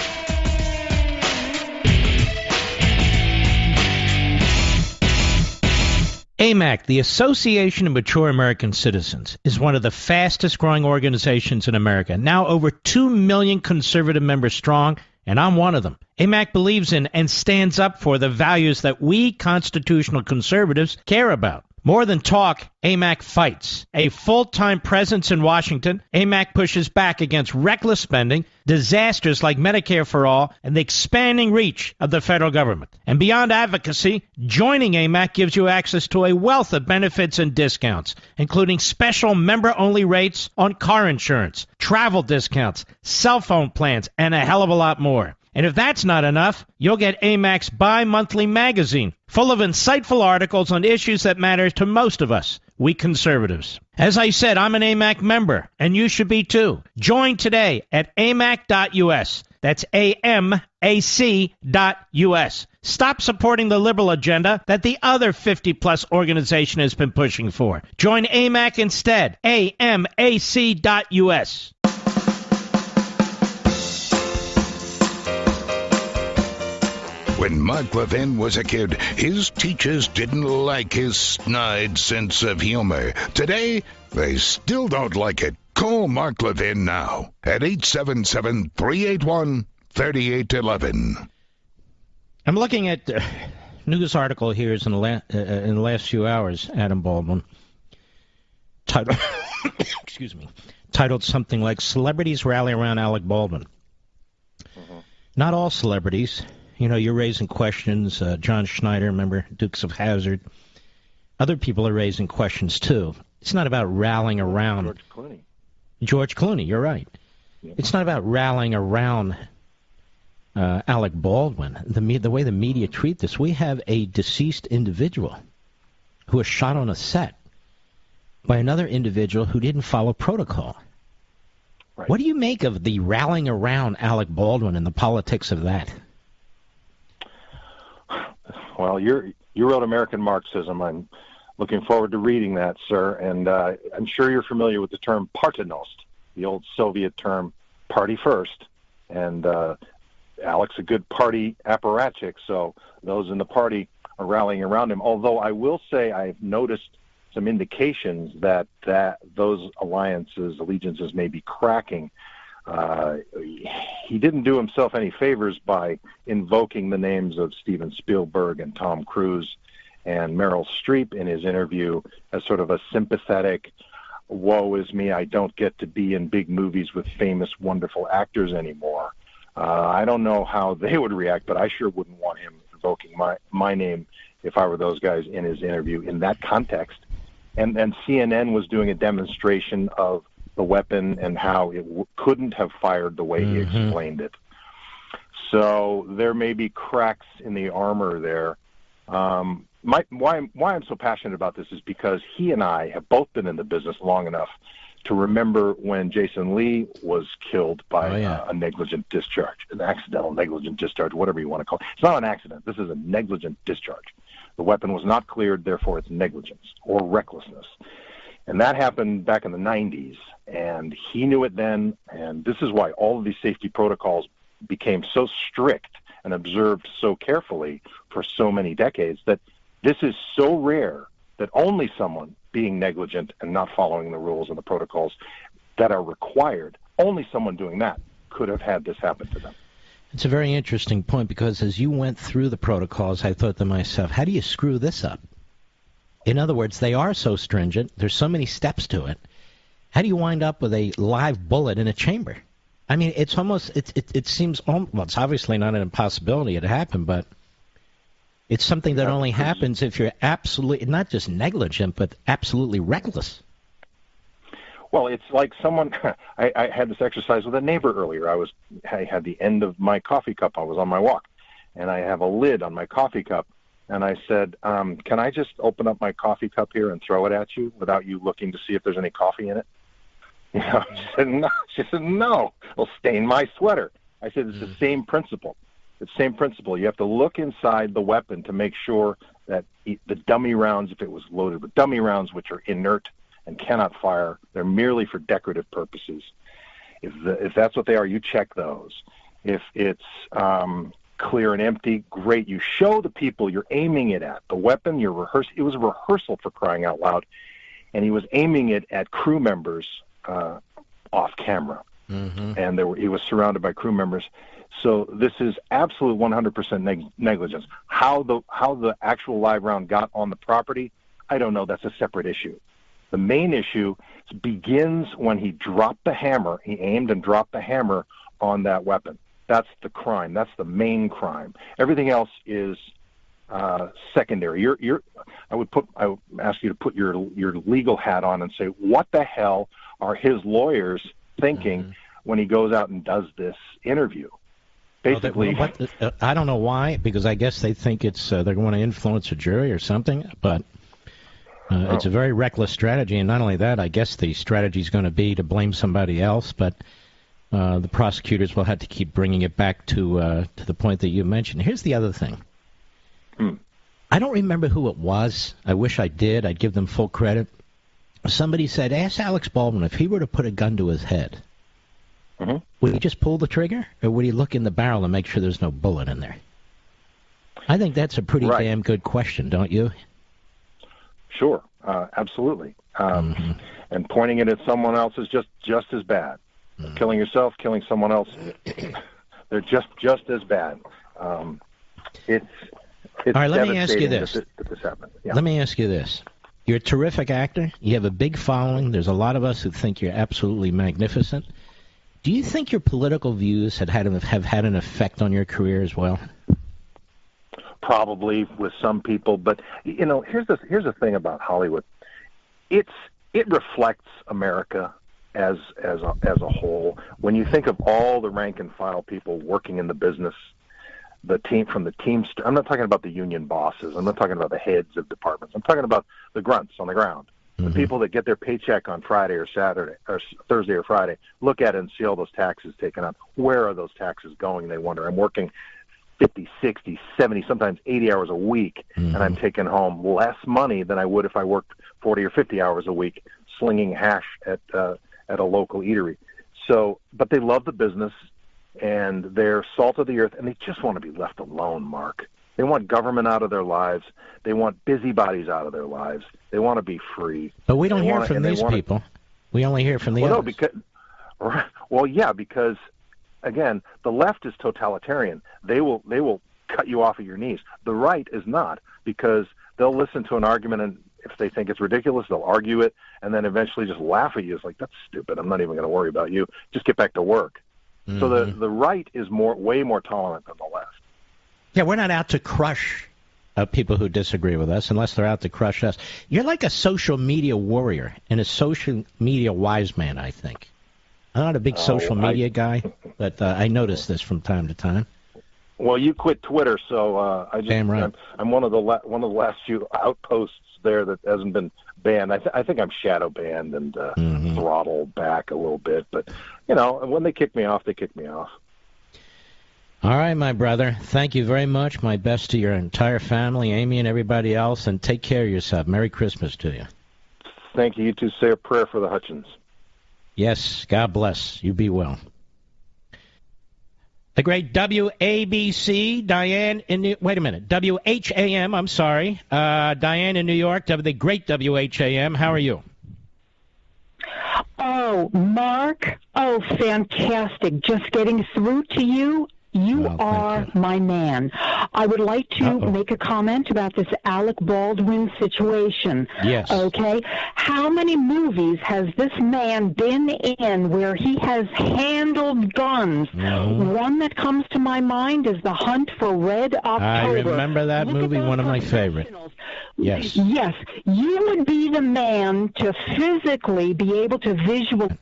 [SPEAKER 2] AMAC, the Association of Mature American Citizens, is one of the fastest growing organizations in America. Now over 2 million conservative members strong, and I'm one of them. AMAC believes in and stands up for the values that we constitutional conservatives care about. More than talk, AMAC fights. A full-time presence in Washington, AMAC pushes back against reckless spending, disasters like Medicare for All, and the expanding reach of the federal government. And beyond advocacy, joining AMAC gives you access to a wealth of benefits and discounts, including special member-only rates on car insurance, travel discounts, cell phone plans, and a hell of a lot more. And if that's not enough, you'll get AMAC's bi-monthly magazine, full of insightful articles on issues that matter to most of us, we conservatives. As I said, I'm an AMAC member, and you should be too. Join today at amac.us. That's AMAC.us. Stop supporting the liberal agenda that the other 50-plus organization has been pushing for. Join AMAC instead. AMAC.us.
[SPEAKER 18] When Mark Levin was a kid, his teachers didn't like his snide sense of humor. Today, they still don't like it. Call Mark Levin now at 877-381-3811.
[SPEAKER 2] I'm looking at a news article here in the last few hours, Adam Baldwin, titled, titled something like Celebrities Rally Around Alec Baldwin. Not all celebrities. You're raising questions. John Schneider, remember, Dukes of Hazzard. Other people are raising questions, too. It's not about rallying around. George Clooney, you're right. Yeah. It's not about rallying around Alec Baldwin. The way the media treat this, we have a deceased individual who was shot on a set by another individual who didn't follow protocol. Right. What do you make of the rallying around Alec Baldwin and the politics of that?
[SPEAKER 21] Well, you wrote American Marxism. I'm looking forward to reading that, sir. And I'm sure you're familiar with the term Partenost, the old Soviet term party first. And Alec's a good party apparatchik, so those in the party are rallying around him. Although I will say I've noticed some indications that those allegiances may be cracking. He didn't do himself any favors by invoking the names of Steven Spielberg and Tom Cruise And Meryl Streep in his interview as sort of a sympathetic, woe is me, I don't get to be in big movies with famous, wonderful actors anymore. I don't know how they would react, but I sure wouldn't want him invoking my name if I were those guys in his interview in that context. And CNN was doing a demonstration of the weapon and how it couldn't have fired the way he explained it. So there may be cracks in the armor there. Why I'm so passionate about this is because he and I have both been in the business long enough to remember when Jason Lee was killed by a negligent discharge, an accidental negligent discharge, whatever you want to call it. It's not an accident. This is a negligent discharge. The weapon was not cleared, therefore it's negligence or recklessness. And that happened back in the 90s, and he knew it then, and this is why all of these safety protocols became so strict and observed so carefully for so many decades that this is so rare that only someone being negligent and not following the rules and the protocols that are required, only someone doing that could have had this happen to them.
[SPEAKER 2] It's a very interesting point because as you went through the protocols, I thought to myself, how do you screw this up? In other words, they are so stringent. There's so many steps to it. How do you wind up with a live bullet in a chamber? I mean, it's almost, it seems, well, it's obviously not an impossibility to happen, but it's something that only happens if you're absolutely, not just negligent, but absolutely reckless.
[SPEAKER 21] Well, it's like someone, I had this exercise with a neighbor earlier. I had the end of my coffee cup. I was on my walk, and I have a lid on my coffee cup. And I said, can I just open up my coffee cup here and throw it at you without you looking to see if there's any coffee in it? You know, she said, no, it'll stain my sweater. I said, it's the same principle. It's the same principle. You have to look inside the weapon to make sure that the dummy rounds, if it was loaded with dummy rounds, which are inert and cannot fire, they're merely for decorative purposes. If that's what they are, you check those. If it's clear and empty, great. You show the people you're aiming it at. The weapon, it was a rehearsal, for crying out loud, and he was aiming it at crew members off camera. And he was surrounded by crew members. So this is absolute 100% negligence. How the actual live round got on the property, I don't know. That's a separate issue. The main issue begins when he dropped the hammer. He aimed and dropped the hammer on that weapon. That's the crime. That's the main crime. Everything else is secondary. I would ask you to put your legal hat on and say, what the hell are his lawyers thinking when he goes out and does this interview? Basically,
[SPEAKER 2] I don't know why, because I guess they think it's they're going to influence a jury or something, but it's a very reckless strategy. And not only that, I guess the strategy is going to be to blame somebody else, but the prosecutors will have to keep bringing it back to the point that you mentioned. Here's the other thing. I don't remember who it was. I wish I did. I'd give them full credit. Somebody said, ask Alex Baldwin if he were to put a gun to his head, would he just pull the trigger, or would he look in the barrel and make sure there's no bullet in there? I think that's a pretty damn good question, don't you?
[SPEAKER 21] Sure, absolutely. And pointing it at someone else is just as bad. Killing yourself, killing someone else, they're just as bad. It's
[SPEAKER 2] all right, let me ask you this.
[SPEAKER 21] That this happened. Yeah.
[SPEAKER 2] Let me ask you this. You're a terrific actor. You have a big following. There's a lot of us who think you're absolutely magnificent. Do you think your political views have had an effect on your career as well?
[SPEAKER 21] Probably with some people, but you know, here's the thing about Hollywood. It reflects America as a whole. When you think of all the rank and file people working in the business, I'm not talking about the union bosses. I'm not talking about the heads of departments. I'm talking about the grunts on the ground. The people that get their paycheck on Friday or Saturday or Thursday or Friday, look at it and see all those taxes taken up. Where are those taxes going? They wonder. I'm working 50, 60, 70, sometimes 80 hours a week, and I'm taking home less money than I would if I worked 40 or 50 hours a week slinging hash at a local eatery. So, but they love the business, and they're salt of the earth, and they just want to be left alone, Mark. They want government out of their lives. They want busybodies out of their lives. They want to be free.
[SPEAKER 2] But we don't hear from these people. We only hear from the others.
[SPEAKER 21] Because again, the left is totalitarian. They will cut you off at your knees. The right is not, because they'll listen to an argument, and if they think it's ridiculous, they'll argue it, and then eventually just laugh at you. It's like, that's stupid. I'm not even going to worry about you. Just get back to work.
[SPEAKER 2] Mm-hmm.
[SPEAKER 21] So the right is way more tolerant than the left.
[SPEAKER 2] Yeah, we're not out to crush people who disagree with us unless they're out to crush us. You're like a social media warrior and a social media wise man, I think. I'm not a big social media guy, but I notice this from time to time.
[SPEAKER 21] Well, you quit Twitter, so
[SPEAKER 2] Damn right.
[SPEAKER 21] I'm one of the last few outposts there that hasn't been banned. I think I'm shadow banned and throttled back a little bit, but when they kick me off, they kick me off.
[SPEAKER 2] All right, my brother. Thank you very much. My best to your entire family, Amy and everybody else, and take care of yourself. Merry Christmas to you.
[SPEAKER 21] Thank you. You too. Say a prayer for the Hutchins.
[SPEAKER 2] Yes, God bless. You be well. The great WABC, Diane in WHAM, I'm sorry. Diane in New York, the great WHAM. How are you?
[SPEAKER 3] Oh, Mark. Oh, fantastic. Just getting through to you. You are my man. I would like to make a comment about this Alec Baldwin situation.
[SPEAKER 2] Yes.
[SPEAKER 3] Okay? How many movies has this man been in where he has handled guns?
[SPEAKER 2] Mm-hmm.
[SPEAKER 3] One that comes to my mind is The Hunt for Red October.
[SPEAKER 2] I remember that movie, one of my favorite. Yes.
[SPEAKER 3] Yes. You would be the man to physically be able to visualize.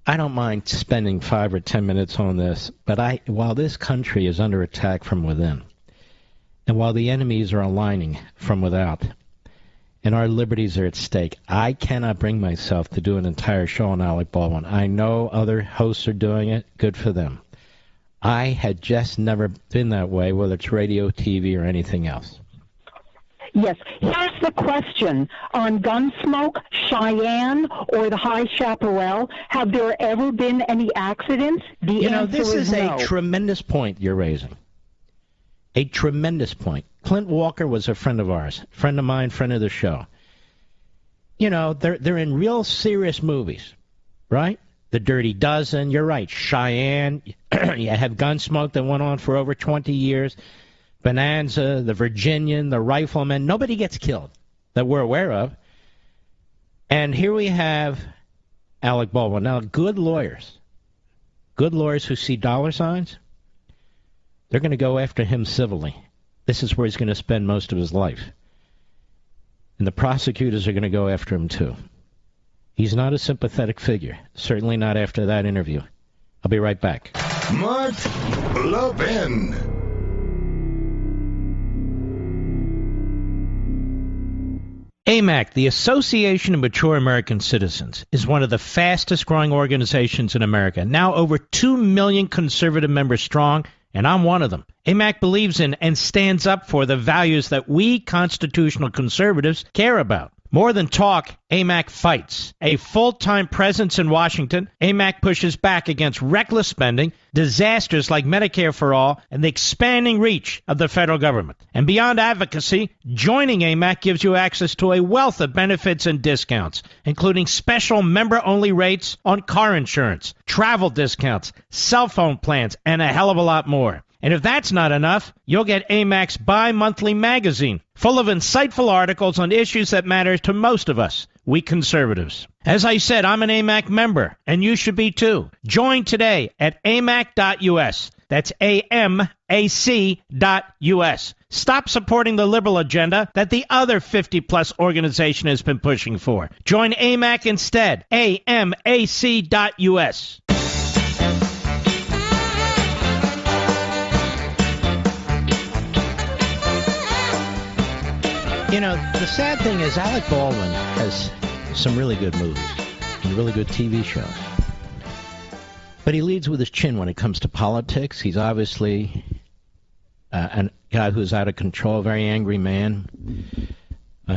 [SPEAKER 2] I don't mind spending 5 or 10 minutes on this, but while this country is under attack from within, and while the enemies are aligning from without, and our liberties are at stake, I cannot bring myself to do an entire show on Alec Baldwin. I know other hosts are doing it. Good for them. I had just never been that way, whether it's radio, TV, or anything else.
[SPEAKER 3] Yes. Here's the question. On Gunsmoke, Cheyenne, or the High Chaparral, have there ever been any accidents? The answer
[SPEAKER 2] this is
[SPEAKER 3] no.
[SPEAKER 2] a tremendous point you're raising. A tremendous point. Clint Walker was a friend of ours, friend of mine, friend of the show. They're in real serious movies, right? The Dirty Dozen, you're right. Cheyenne, you have Gunsmoke that went on for over 20 years. Bonanza, the Virginian, the Rifleman, nobody gets killed that we're aware of. And here we have Alec Baldwin. Now, good lawyers who see dollar signs, they're going to go after him civilly. This is where he's going to spend most of his life. And the prosecutors are going to go after him, too. He's not a sympathetic figure, certainly not after that interview. I'll be right back.
[SPEAKER 18] Mark Levin.
[SPEAKER 2] AMAC, the Association of Mature American Citizens, is one of the fastest growing organizations in America, now over 2 million conservative members strong, and I'm one of them. AMAC believes in and stands up for the values that we constitutional conservatives care about. More than talk, AMAC fights. A full-time presence in Washington, AMAC pushes back against reckless spending, disasters like Medicare for All, and the expanding reach of the federal government. And beyond advocacy, joining AMAC gives you access to a wealth of benefits and discounts, including special member-only rates on car insurance, travel discounts, cell phone plans, and a hell of a lot more. And if that's not enough, you'll get AMAC's bi-monthly magazine, full of insightful articles on issues that matter to most of us, we conservatives. As I said, I'm an AMAC member, and you should be too. Join today at amac.us. That's AMAC.us. Stop supporting the liberal agenda that the other 50-plus organization has been pushing for. Join AMAC instead. AMAC.us. The sad thing is Alec Baldwin has some really good movies and really good TV shows. But he leads with his chin when it comes to politics. He's obviously a guy who's out of control, a very angry man.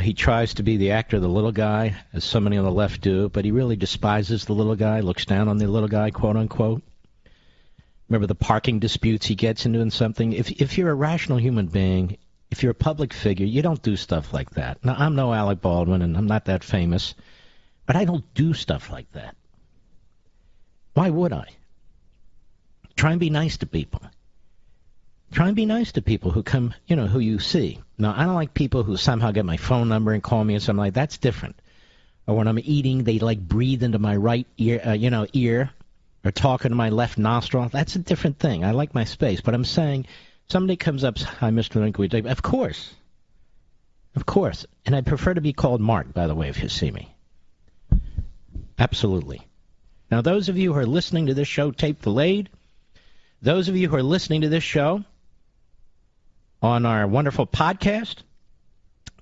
[SPEAKER 2] He tries to be the actor of the little guy, as so many on the left do, but he really despises the little guy, looks down on the little guy, quote unquote. Remember the parking disputes he gets into and something? If you're a rational human being, if you're a public figure, you don't do stuff like that. Now, I'm no Alec Baldwin, and I'm not that famous, but I don't do stuff like that. Why would I? Try and be nice to people. Try and be nice to people who come, who you see. Now, I don't like people who somehow get my phone number and call me and something like that. That's different. Or when I'm eating, they breathe into my right ear, ear, or talk into my left nostril. That's a different thing. I like my space. But I'm saying, somebody comes up, hi, Mr. Lincoln, of course. Of course. And I prefer to be called Mark, by the way, if you see me. Absolutely. Now, those of you who are listening to this show tape delayed, those of you who are listening to this show on our wonderful podcast,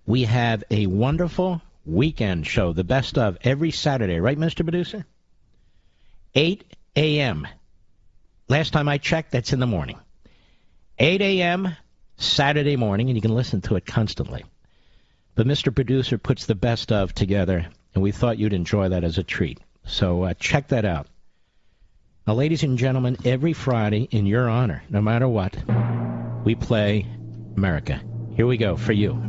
[SPEAKER 2] we have a wonderful weekend show, the best of, every Saturday. Right, Mr. Producer? 8 a.m. Last time I checked, that's in the morning. 8 a.m. Saturday morning, and you can listen to it constantly. But Mr. Producer puts the best of together, and we thought you'd enjoy that as a treat. So check that out. Now, ladies and gentlemen, every Friday, in your honor, no matter what, we play America. Here we go for you.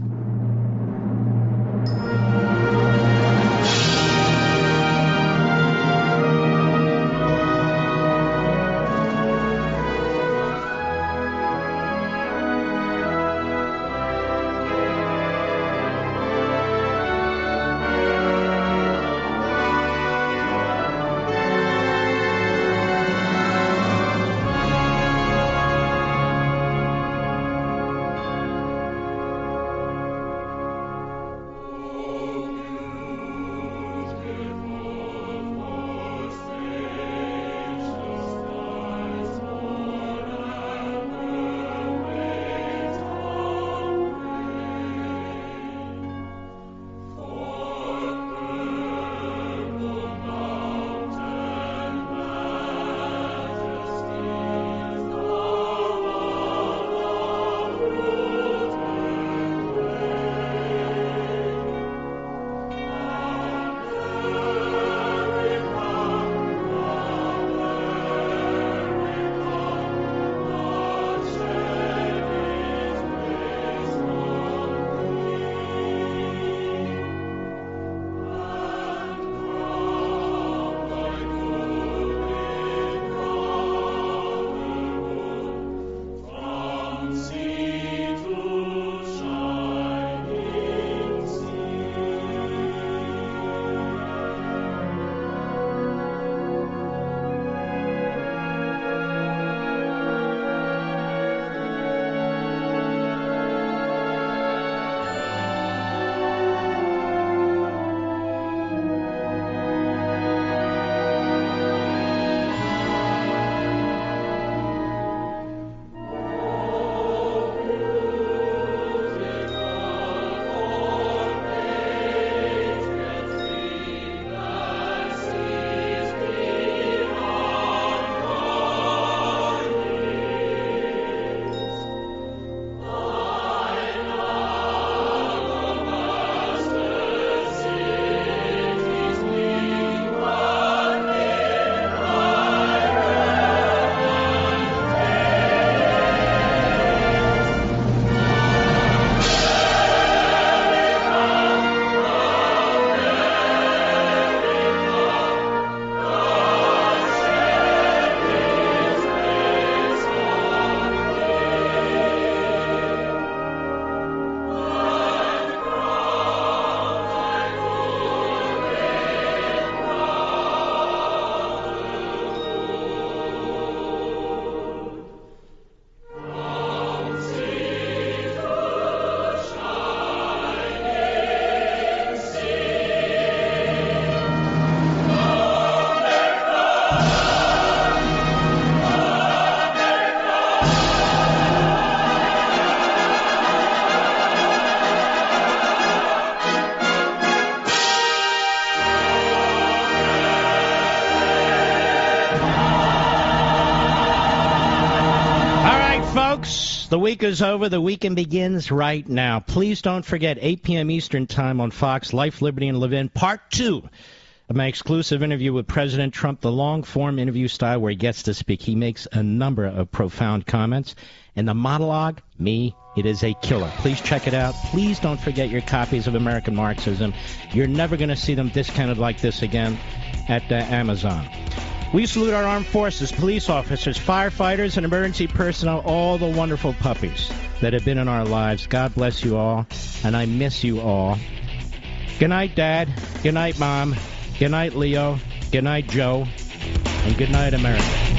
[SPEAKER 2] The week is over. The weekend begins right now. Please don't forget, 8 p.m. Eastern Time on Fox, Life, Liberty, and Levin, Part 2 of my exclusive interview with President Trump, the long-form interview style where he gets to speak. He makes a number of profound comments. And the monologue, it is a killer. Please check it out. Please don't forget your copies of American Marxism. You're never going to see them discounted like this again at Amazon.
[SPEAKER 17] We salute our armed forces, police officers, firefighters, and emergency personnel, all the wonderful puppies that have been in our lives. God bless you all, and I miss you all. Good night, Dad. Good night, Mom. Good night, Leo. Good night, Joe. And good night, America.